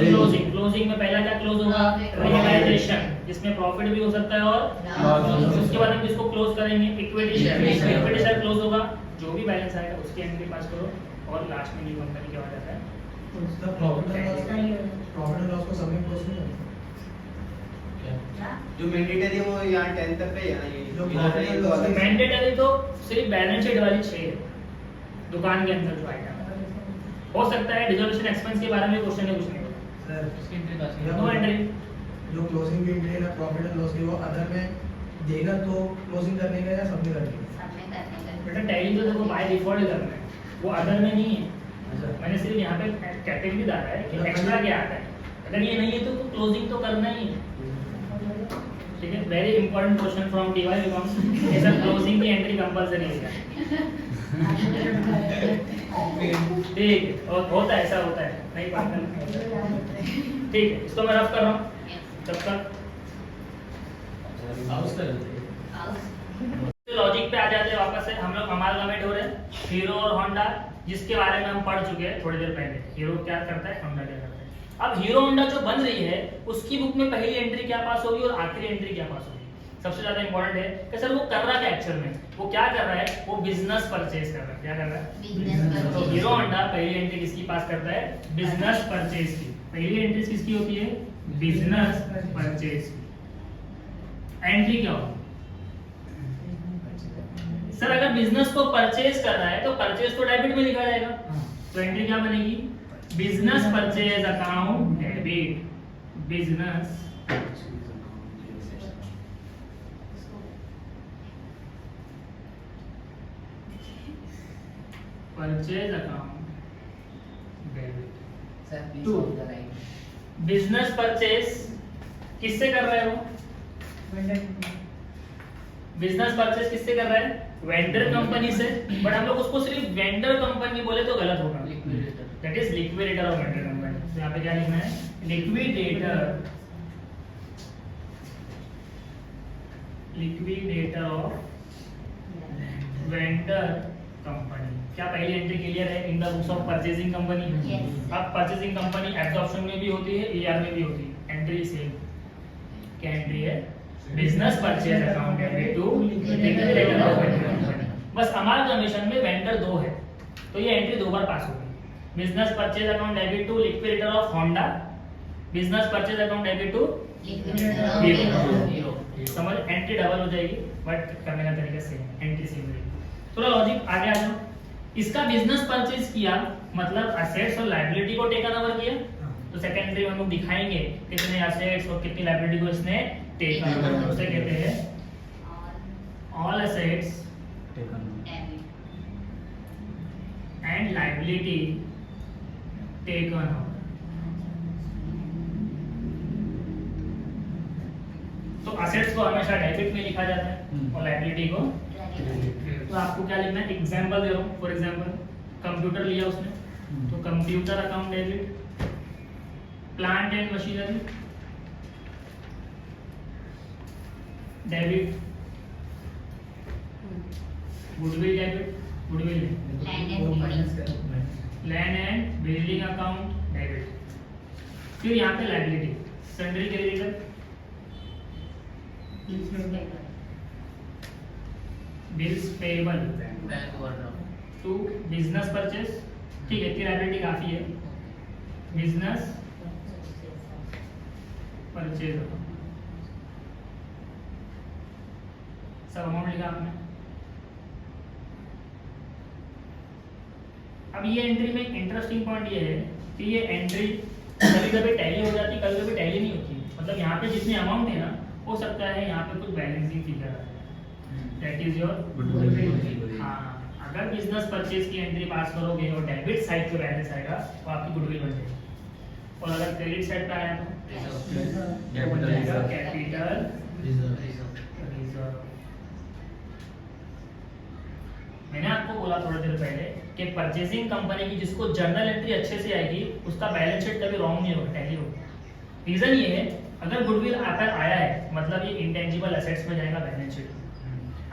क्लोजिंग। क्लोजिंग में पहला क्या क्लोज होगा? रियलाइजेशन, जिसमें प्रॉफिट भी हो सकता है और उसके बाद हम इसको क्लोज करेंगे equity share. Equity share close होगा, जो भी बैलेंस आएगा उसकी एंट्री पास करो और लास्ट में न्यू कंपनी क्या हो जाता है? प्रॉफिट एंड लॉस को सबमिट पोस्ट में जो मैंडेटरी है वो यहाँ 10 तक है या ये जो profit and loss है। मैंडेटरी तो सिर्फ बैलेंस शीट वाली 6 है, दुकान के अंदर जो आएगा। हो सकता है डिसोल्यूशन एक्सपेंस के बारे में क्वेश्चन है, कुछ नहीं होगा। सर इसकी एंट्री पास नो एंट्री। जो क्लोजिंग की एंट्री है ना प्रॉफिट एंड लॉस की, वो अदर में देगा तो क्लोजिंग करने का या सबमिट करने का? बेटा टैली तो देखो बाय डिफॉल्ट करना है, वो अदर में नहीं है। अच्छा मैंने सिर्फ यहाँ पे कैटेगरी डाला है कि एक्स्ट्रा क्या आता है। अगर ये नहीं है तो क्लोजिंग तो करना ही है। ठीक है, very important question from TY become ऐसा क्लोजिंग की एंट्री कंपलसरी है। ठीक है, और होता है, ऐसा होता है, नहीं पढ़ता। ठीक है, इसको मैं रफ कर रहा हूँ तब तक। लॉजिक पे आ जाते हैं वापस से। हम लोग अमालगमेट हो रहे हैं हीरो और होंडा, जिसके बारे में हम पढ़ चुके हैं थोड़ी देर पहले। हीरो क्या करता है, होंडा क्या करता है। अब हीरो होंडा जो बन रही है उसकी बुक में पहली एंट्री क्या पास होगी और आखिरी एंट्री क्या पास होगी? सबसे ज्यादा इंपॉर्टेंट है कि सर वो कर रहा है एक्चुअल में, वो क्या कर रहा है, वो बिजनेस परचेज कर रहा है। क्या कर रहा है? बिजनेस तो हीरो होंडा पहली एंट्री किसकी पास करता है? बिजनेस परचेज की। पहली एंट्री किसकी होती है? बिजनेस परचेज की। एंट्री क्या होगी सर? अगर बिजनेस को परचेज कर रहा है तो परचेज तो डेबिट में लिखा जाएगा, तो एंट्री क्या बनेगी? Business purchase account debit. Business purchase account debit. Sir, please Two. hold the line. Business purchase किससे कर रहा है वो? बिजनेस परचेज किससे कर रहा है? वेंडर कंपनी से। बट हम लोग उसको सिर्फ वेंडर कंपनी बोले तो गलत होगा। Liquidator. That is liquidator of vendor company. तो यहाँ पे क्या लिखना है? Liquidator, liquidator of vendor company. क्या पहली एंट्री क्लियर है in the books of purchasing company? Yes. अब परचेजिंग कंपनी एब्जॉर्प्शन में भी होती है, ईआर में भी होती है। Entry same. क्या एंट्री है? Business purchase account debit to liquidator of vendor company. बस अमालगमेशन में वेंडर दो है, तो ये एंट्री दो बार पास होगी। Business purchase account debit to liquidator of Honda, business purchase account debit to Hero. समझ? एंट्री डबल हो जाएगी बट करने का तरीका सेम, एंट्री सेम रहेगी। थोड़ा लॉजिक आगे आ जाओ। इसका बिजनेस परचेज किया मतलब असेट्स और लायबिलिटी को टेकन ओवर किया, तो सेकंड एंट्री में हम लोग दिखाएंगे कितने असेट्स और कितनी लायबिलिटी को इसने टेकन ओवर। उसे कहते हैं all assets and liability taken over. तो असेट्स को हमेशा डेबिट में लिखा जाता है और लायबिलिटी को। तो आपको क्या लिखना है? एग्जांपल दे रहा हूँ। फॉर एग्जांपल कंप्यूटर लिया उसने, तो computer account debit, plant and machinery debit, goodwill debit, goodwill land and building account debit. फिर यहाँ पे liability, sundry creditor, bills payable Bank overdraft. To business purchase. ठीक है, इतनी लायबिलिटी काफी है। बिजनेस परचेज सब अमाउंट लिखा आपने। अब ये एंट्री में एक इंटरेस्टिंग पॉइंट ये है कि ये एंट्री कभी कभी टैली हो जाती है, कभी कभी टैली नहीं होती। मतलब यहाँ पे जितने अमाउंट है ना, हो सकता है यहाँ पे कुछ बैलेंसिंग फिगर आ जाए, दैट इज योर। हाँ, अगर बिजनेस परचेज की एंट्री पास करोगे और डेबिट साइड पे बैलेंस आएगा तो आपकी गुडविल बन जाएगी, और अगर क्रेडिट साइड पे आया तो बन जाएगा कैपिटल रिजर्व। मैंने आपको बोला थोड़ी देर पहले कि परचेजिंग कंपनी की जिसको जर्नल एंट्री अच्छे से आएगी उसका बैलेंस शीट कभी रॉन्ग नहीं होगा, टैली होगा। रीजन ये है, अगर गुडविल आकर आया है मतलब ये इंटेंजिबल एसेट्स में जाएगा बैलेंस शीट।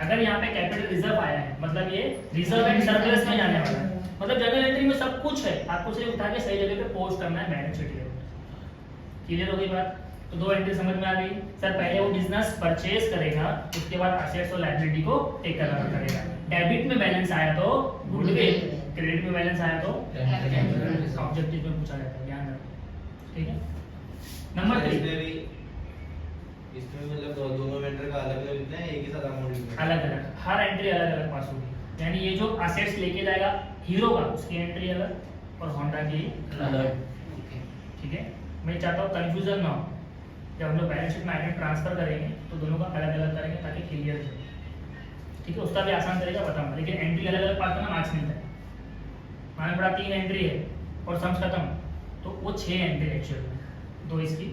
अगर यहाँ पे कैपिटल रिजर्व आया है मतलब ये रिजर्व एंड सरप्लस में जाने वाला है। मतलब जर्नल एंट्री में सब कुछ है, आपको सिर्फ उठा के सही जगह पे पोस्ट करना है बैलेंस शीट लेवल। क्लियर हो गई बात? तो दो एंट्री समझ में आ गई। सर पहले वो बिजनेस परचेज करेगा, उसके बाद असेट्स और लायबिलिटी को टेक करेगा। डेबिट में बैलेंस आया तो गुडविल, क्रेडिट में बैलेंस आया तो ऑब्जेक्टिव में पूछा जाता है, ध्यान रखो। ठीक है, नंबर 3 इसमें मतलब दोनों वेंडर का अलग अलग लिखना है, एक ही साथ अमाउंट अलग अलग, हर एंट्री अलग अलग पास होगी। यानी ये जो असेट्स लेके जाएगा हीरो का, उसकी एंट्री अलग और होंडा की अलग। ठीक है, मैं चाहता हूँ कंफ्यूजन ना हो। जब हम लोग बैलेंस शीट में आइटम ट्रांसफर करेंगे तो दोनों का अलग अलग करेंगे ताकि क्लियर हो। ठीक है, उसका भी आसान तरीका बताऊंगा, लेकिन एंट्री अलग अलग पास करना मार्क्स मिलता है। माने बड़ा 3 एंट्री है और सम्स खत्म, तो वो 6 एंट्री एक्चुअल में, 2 इसकी,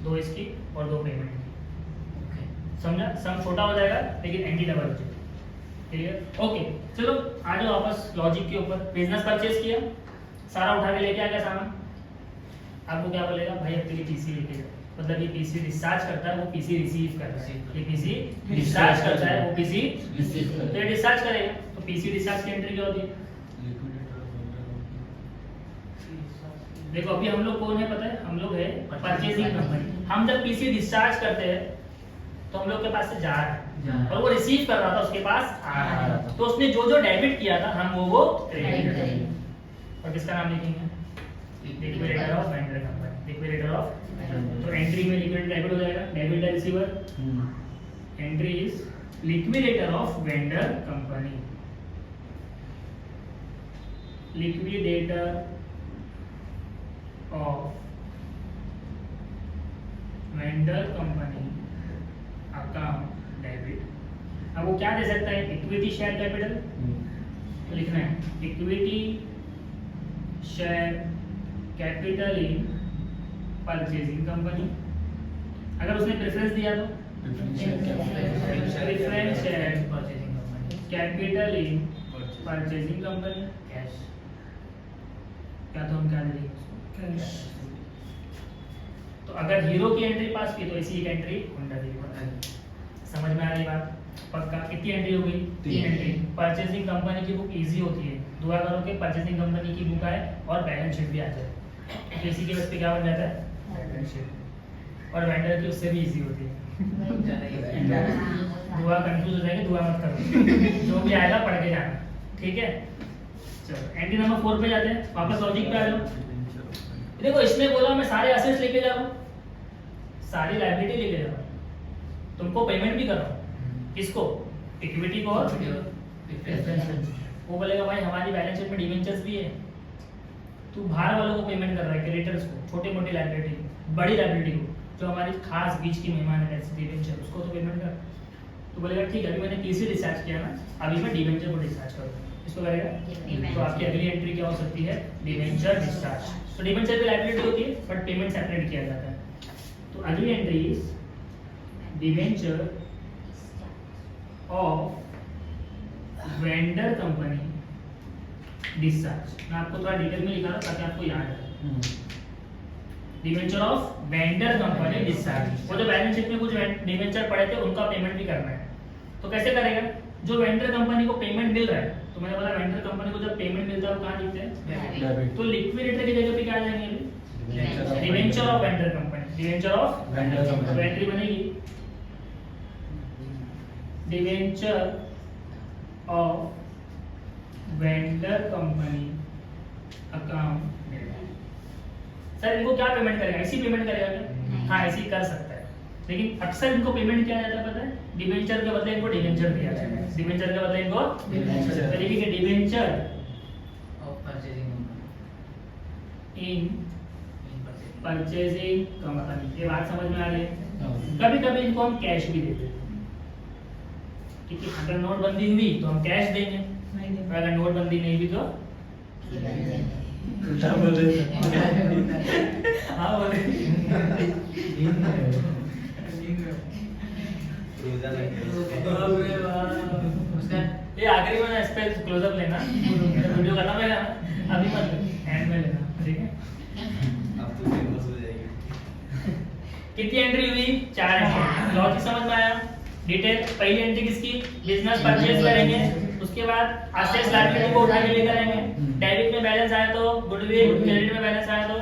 2 इसकी और 2 पेमेंट की। समझा? सम छोटा हो जाएगा लेकिन एंट्री डबल हो जाएगी। क्लियर? ओके, चलो आ जाओ वापस लॉजिक के ऊपर। बिजनेस परचेज किया, सारा उठा के लेके आ गया सामान। आपको क्या बोलेगा? भाई अब तेरी पीसी लेके जाओ। मतलब ये पीसी डिस्चार्ज करता है, वो पीसी रिसीव करता है। ये पीसी डिस्चार्ज करता है, वो पीसी तो ये डिस्चार्ज करेगा। तो पीसी डिस्चार्ज की एंट्री क्या होती है? देखो अभी हम लोग कौन है पता है? हम लोग है परचेजिंग कंपनी। हम जब पीसी डिस्चार्ज करते हैं तो हम लोग के पास से जा रहा जा है रहा है। और वो रिसीव कर रहा था उसके पास आ रहा रहा था, था। तो उसने जो जो डेबिट किया था हम वो क्रेडिट Credit करेंगे। करेंगे। और किसका नाम लिखेंगे? Liquidator of vendor company, liquidator of. Vendor. तो एंट्री में लिक्विड डेबिट हो जाएगा, debit the receiver, entry is liquidator of vendor company, liquidator of vendor company account debit. अब वो क्या दे सकता है? इक्विटी शेयर कैपिटल तो लिखना है, equity share capital in purchasing company. अगर उसने प्रेफरेंस दिया तो preference share purchasing company capital in purchasing company. Cash क्या तो हम क्या दे देंगे उसको? तो अगर हीरो की एंट्री पास की तो ऐसी एक एंट्री होंडा की पास। समझ में आ रही बात? पक्का? कितनी एंट्री हो गई? 3 एंट्री। परचेजिंग कंपनी की बुक इजी होती है, दुआ करो कि परचेजिंग कंपनी की बुक आए और बैलेंस शीट भी आ जाए, तो इसी के बस पे क्या बन जाता है? Balance sheet. और वेंडर की उससे भी इजी होती है। दुआ कंफ्यूज हो जाएगी, दुआ मत करो, जो भी आएगा पढ़ के जाना, ठीक है? चलो एंट्री नंबर 4 पे जाते हैं, वापस लॉजिक पे आ जाओ। देखो इसमें बोला मैं सारे एसेट्स लेके जा रहा हूँ, सारी लायबिलिटी लेके जा रहा हूँ, तुमको पेमेंट भी कर रहा हूँ, किसको? इक्विटी को और प्रेफरेंस। वो बोलेगा भाई हमारी बैलेंस शीट में डिवेंचर्स भी है, तू बाहर वालों को पेमेंट कर रहा है, क्रेडिटर्स को, छोटे मोटे लायबिलिटी, बड़ी लायबिलिटी को, जो हमारी खास बीच की मेहमान है ऐसे डिवेंचर, उसको तो पेमेंट कर। तो बोलेगा ठीक है, अभी मैंने पीसी डिस्चार्ज किया ना, अभी मैं डिवेंचर को डिस्चार्ज करूँ, इसको करेगा। तो आपकी अगली एंट्री क्या हो सकती है? Debenture discharge. तो डिवेंचर की लायबिलिटी होती है बट पेमेंट सेपरेट किया जाता है। तो अगली entry is debenture of vendor company discharge. मैं आपको थोड़ा डिटेल में लिखा रहा ताकि आपको याद रहे। Debenture of vendor company discharge, वो जो बैलेंस शीट में कुछ डिवेंचर पड़े थे उनका पेमेंट भी करना है। तो कैसे करेगा? जो वेंडर कंपनी को पेमेंट मिल रहा है, तो मैंने बोला वेंडर कंपनी को जब पेमेंट मिलता है वो कहाँ लिखते हैं? डेबिट। तो लिक्विडेटर की जगह पे क्या आ जाएंगे? Debenture of vendor company, debenture of vendor company. Entry बनेगी debenture of vendor company account. Sir इनको क्या पेमेंट करेगा? ऐसी पेमेंट करेगा क्या? हाँ ऐसी कर सकता है, लेकिन अक्सर इनको पेमेंट किया जाता है पता है? डिवेंचर के बदले इनको डिवेंचर दिया जाता है, डिवेंचर के बदले इनको डिवेंचर। तरीके के debenture of purchasing company in in purchasing purchasing company. ये बात समझ में आ रही है? कभी कभी इनको हम कैश भी देते हैं, क्योंकि अगर नोटबंदी हुई तो हम कैश देंगे, और अगर नोटबंदी नहीं हुई तो उल्टा बोल रहे हाँ बोले। रोजा अरे वाह। उसका ये आखिरी में इस पे क्लोजअप लेना, वीडियो खत्म है ना, अभी मत एंड में लेना, ठीक है? अब तो फेमस हो जाएगी। कितनी एंट्री हुई? 4 एंट्री। लॉजिक समझ में आया? डिटेल पहली एंट्री किसकी? बिजनेस परचेज करेंगे, उसके बाद असेट्स लायबिलिटी को उठा के लेकर आएंगे, डेबिट में बैलेंस आया तो गुडविल, क्रेडिट में बैलेंस आया तो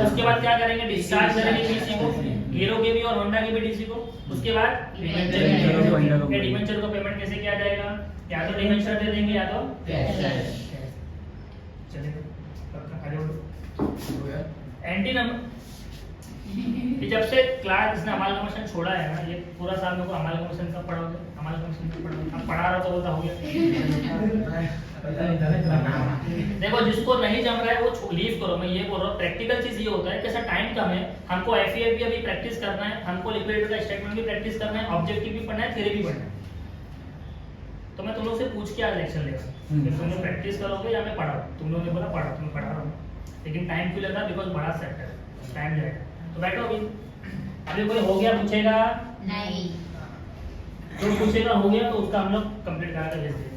उसके बाद क्या करेंगे? डिस्चार्ज करेंगे डीसी को, हीरो के भी और होंडा के भी डीसी को। उसके बाद डिवेंचर को पेमेंट कैसे किया जाएगा? या तो डिवेंचर दे देंगे या तो कैश। चलेगा, पक्का आगे बढ़ो। एंटी नंबर ये जब से क्लास इसने अमाल कमीशन छोड़ा है ना, ये पूरा साल मेरे को अमाल कमीशन कब पढ़ाओगे? अमाल कमीशन कब पढ़ाओगे? अब पढ़ा रहा तो बोलता हो गया। देखो जिसको नहीं जम रहा है वो लीव करो, मैं ये बोल रहा हूँ। प्रैक्टिकल चीज ये होता है कि सर टाइम कम है, हमको एफईए भी अभी प्रैक्टिस करना है, हमको लिक्विडेटर का स्टेटमेंट भी प्रैक्टिस करना है, ऑब्जेक्टिव भी पढ़ना है, थ्योरी भी पढ़ना है। तो मैं तुम लोग से पूछ के आज लेक्चर लेगा कि तुम लोग प्रैक्टिस करोगे या मैं पढ़ाऊँ? तुम लोग ने बोला पढ़ाओ, तो मैं पढ़ा रहा हूँ, लेकिन टाइम क्यों लगा? बिकॉज बड़ा सेक्टर है, टाइम जाएगा। तो बैठो अभी कोई हो गया पूछेगा नहीं, जो पूछेगा हो गया तो उसका हम लोग कंप्लीट करा कर भेज देंगे।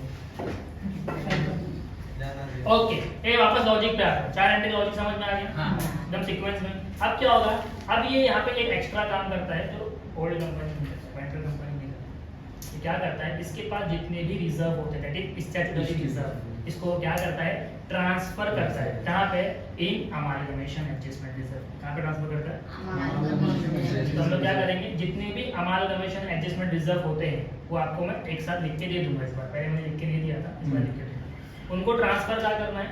ओके ये वापस लॉजिक पे आता है। 4 एंट्री लॉजिक समझ में आ गया? हाँ। एकदम सीक्वेंस में। अब क्या होगा? अब ये यहाँ पे एक एक्स्ट्रा काम करता है जो ओल्ड कंपनी में वेंडर कंपनी में ये क्या करता है? इसके पास जितने भी रिजर्व होते हैं, स्टैट्यूटरी रिजर्व, इसको क्या करता है, ट्रांसफर करता है, कहाँ पे, इन अमालगमेशन एडजस्टमेंट रिजर्व। कहाँ पे ट्रांसफर करता है, तो हम लोग क्या करेंगे, जितने भी अमालगमेशन एडजस्टमेंट रिजर्व होते हैं वो आपको मैं एक साथ लिख के दे दूंगा। इस बार पहले मैंने लिख के नहीं दिया था, इस बार लिख के दूंगा। उनको ट्रांसफर क्या करना है,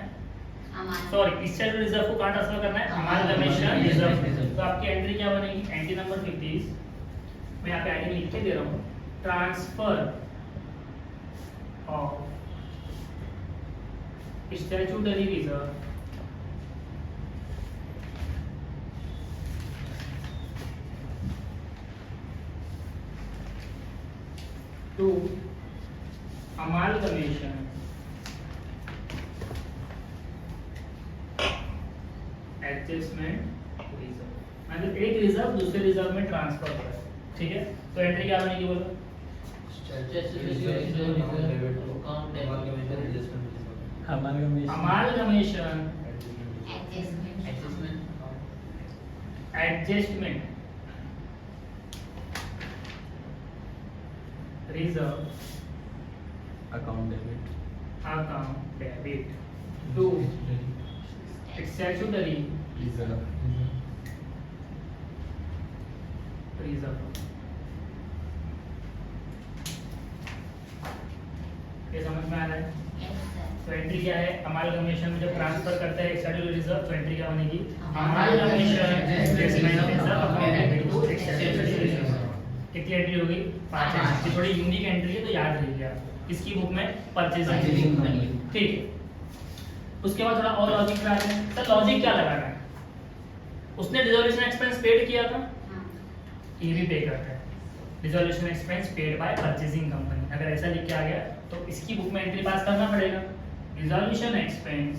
सॉरी, स्टैट्यूटरी रिजर्व को कहाँ ट्रांसफर करना है, अमालगमेशन रिजर्व। तो आपकी एंट्री क्या बनेगी, एंट्री नंबर 50, मैं यहाँ पे आईडी लिख के दे रहा हूँ, transfer of statutory reserve to amalgamation adjustment reserve, मतलब एक रिजर्व दूसरे रिजर्व में ट्रांसफर हो रहा है, ठीक है। तो एंट्री क्या बनेगी बोलो, amalgamation adjustment reserve account debit to statutory reserve ये समझ में आ रहा है। तो एंट्री क्या है, अमालगमेशन में जब ट्रांसफर करते हैं स्टैट्यूटरी रिजर्व, तो एंट्री क्या बनेगी, amalgamation adjustment reserve account debit to statutory reserve. कितनी एंट्री होगी, 5 एंट्री। ये थोड़ी यूनिक एंट्री है तो याद रखिए आप, किसकी बुक में, परचेजिंग, ठीक है। उसके बाद थोड़ा और लॉजिक लगाते हैं। सर लॉजिक क्या लगाना है, उसने डिसोल्यूशन एक्सपेंस पेड किया था, ये भी पे करता है, dissolution expense paid by purchasing company. अगर ऐसा लिख के आ गया तो इसकी बुक में एंट्री पास करना पड़ेगा, dissolution expense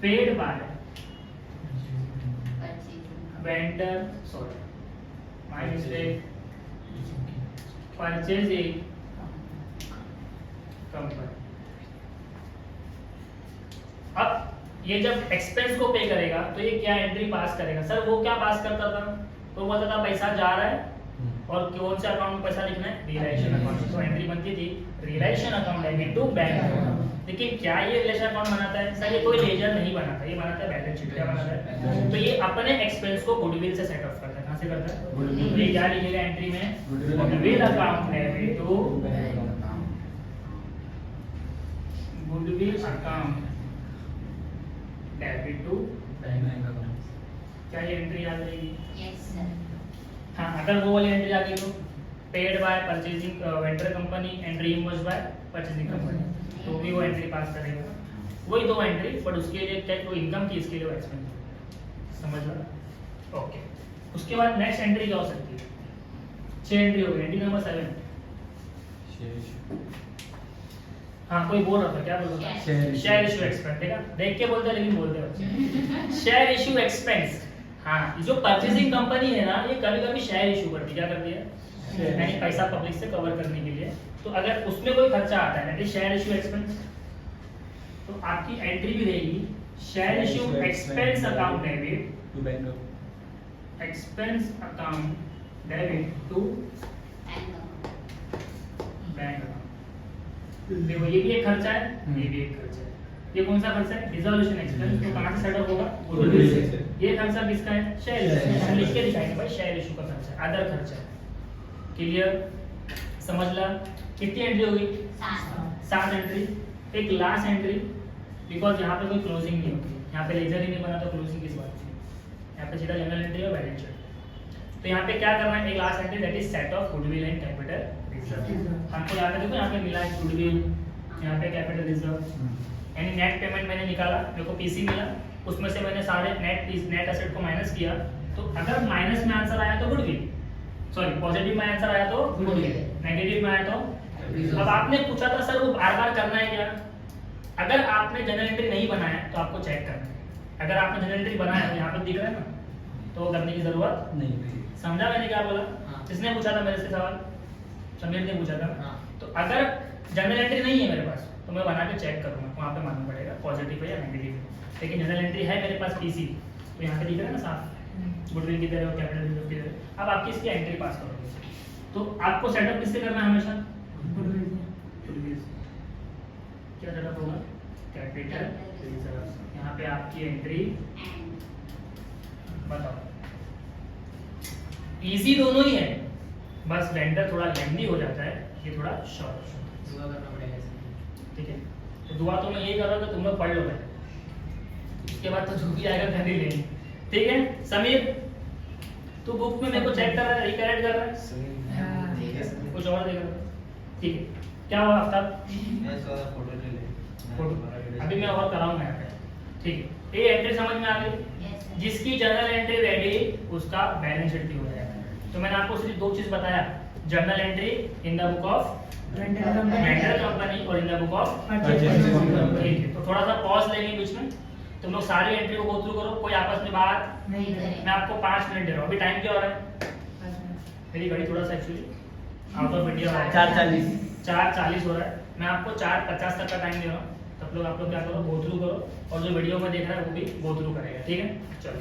paid by vendor, sorry my mistake, purchasing company. अब ये जब एक्सपेंस को पे करेगा तो ये क्या एंट्री पास करेगा, सर वो क्या पास करता था, तो बोलता था पैसा जा रहा है और कौन से अकाउंट में पैसा लिखना है, रियलाइजेशन अकाउंट। तो एंट्री बनती थी realisation account debit to bank account. लेकिन क्या ये रियलाइजेशन अकाउंट बनाता है, सर ये कोई लेजर नहीं बनाता, ये बनाता है बैलेंस शीट। क्या बनाता है, तो ये अपने एक्सपेंस को गुडविल से सेट ऑफ करता है। कहां से करता है, ये क्या लिखेगा एंट्री में, goodwill account debit to goodwill account debit to bank account. क्या ये एंट्री याद रहेगी, हाँ। अगर वो वाली एंट्री आ गई तो paid by purchasing vendor company and reimbursed by purchasing company, तो भी वो एंट्री पास करेगा। वही दो एंट्री, बट उसके लिए क्या कोई इनकम की, इसके लिए वो एक्सपेंस। समझ लो, ओके। उसके बाद नेक्स्ट एंट्री क्या हो सकती है, 6 एंट्री हो गई। एंट्री नंबर 7, हाँ कोई बोल रहा था, क्या बोल रहा था, शेयर इशू एक्सपेंस। देखा, देख के बोलते लेकिन बोलते बच्चे, शेयर इशू एक्सपेंस। हाँ, जो परचेजिंग कंपनी है ना, ये कभी कभी शेयर इशू करती, क्या करती है, यानी पैसा पब्लिक से कवर करने के लिए। तो अगर उसमें कोई खर्चा आता है ना, शेयर इशू एक्सपेंस, तो आपकी एंट्री भी रहेगी share issue expense account debit to bank, expense account debit to bank account. देखो ये भी एक खर्चा है, ये भी एक खर्चा है। ये कौन सा खर्चा है, डिसोल्यूशन एक्सपेंस, तो कहां से सेट अप होगा, गुडविल से। ये खर्चा किसका है, शेयर इशू, लिख के दिखाएंगे भाई, शेयर इशू का खर्चा, अदर खर्चा है। क्लियर, समझ ला। कितनी एंट्री होगी, 7 एंट्री। एक लास्ट एंट्री, बिकॉज यहाँ पे कोई क्लोजिंग नहीं होती, यहाँ पे लेजर ही नहीं बना तो क्लोजिंग किस बात की, यहाँ पे सीधा जनरल एंट्री और बैलेंस शीट। तो यहाँ पे क्या करना है, एक last entry, that is set of goodwill and capital reserve. हमको यहाँ पे देखो, यहाँ पे मिला है गुडविल, यहाँ पे कैपिटल रिजर्व, यानी नेट पेमेंट मैंने निकाला, मेरे को पीसी मिला, उसमें से मैंने सारे नेट एसेट को माइनस किया। तो अगर माइनस में आंसर आया तो गुडविल, सॉरी पॉजिटिव में आंसर आया तो गुडविल, नेगेटिव में आया तो। अब आपने पूछा था सर वो बार बार करना है क्या, अगर आपने जनरल एंट्री नहीं बनाया तो आपको चेक करना है। अगर आपने जनरल एंट्री बनाया तो यहाँ पे दिख रहा है ना, तो करने की जरूरत नहीं। समझा मैंने क्या बोला, हाँ। किसने पूछा था मेरे से सवाल, समीर ने पूछा था। हाँ। तो अगर जनरल एंट्री नहीं है मेरे पास तो मैं बना के चेक करूंगा, वहाँ पे मालूम पड़ेगा पॉजिटिव है या नेगेटिव है। लेकिन जनरल एंट्री है मेरे पास पीसी, तो यहाँ पे दिख रहा है ना साफ, गुडविल की तरह और कैपिटल रिजर्व की तरह। अब आपकी इसकी एंट्री पास करोगे तो आपको सेटअप किससे करना है, हमेशा गुडविल से। क्या सेटअप होगा? Capital reserve. यहाँ पे आपकी एंट्री बताओ। इजी दोनों ही है, बस वेंडर थोड़ा लेंदी हो जाता है, ये थोड़ा शॉर्ट। दुआ करना पड़ेगा इसमें। ठीक है, तो दुआ तो मैं यही कर रहा हूँ कि तुम लोग पढ़ लो पहले, इसके बाद तो जो भी आएगा कर ही लेंगे। ठीक है समीर, तू बुक में मेरे को चेक कर रहा है, रिकरेक्ट कर रहा है, ठीक है सर। कुछ और देख रहा है? ठीक है, क्या हुआ आफ्ताब? मैं सारा फोटो ले ले। फोटो अभी मैं और कराऊंगा यहाँ पे। ठीक है, ये एंट्री समझ में आ गई? जिसकी जर्नल एंट्री रेडी उसका बैलेंस शीट भी हो जाएगा। तो मैंने आपको सिर्फ दो चीज बताया, journal entry in the book of rental company और in the book of. Purchase company। ठीक है, तो थोड़ा सा पॉज लेंगे बीच में, तुम लोग सारी एंट्री को गो थ्रू करो, कोई आपस में बात। नहीं करें। मैं आपको 5 मिनट दे रहा हूँ, अभी टाइम क्या हो रहा है? मेरी घड़ी थोड़ा सा एक्चुअली आउट ऑफ इंडिया 4:40 4:40 हो रहा है। मैं आपको 4:50 तक का टाइम दे रहा हूँ, तब लोग आप लोग क्या करो, गो थ्रू करो, और जो वीडियो में देख रहा है वो भी गो थ्रू करेगा। ठीक है, चलो।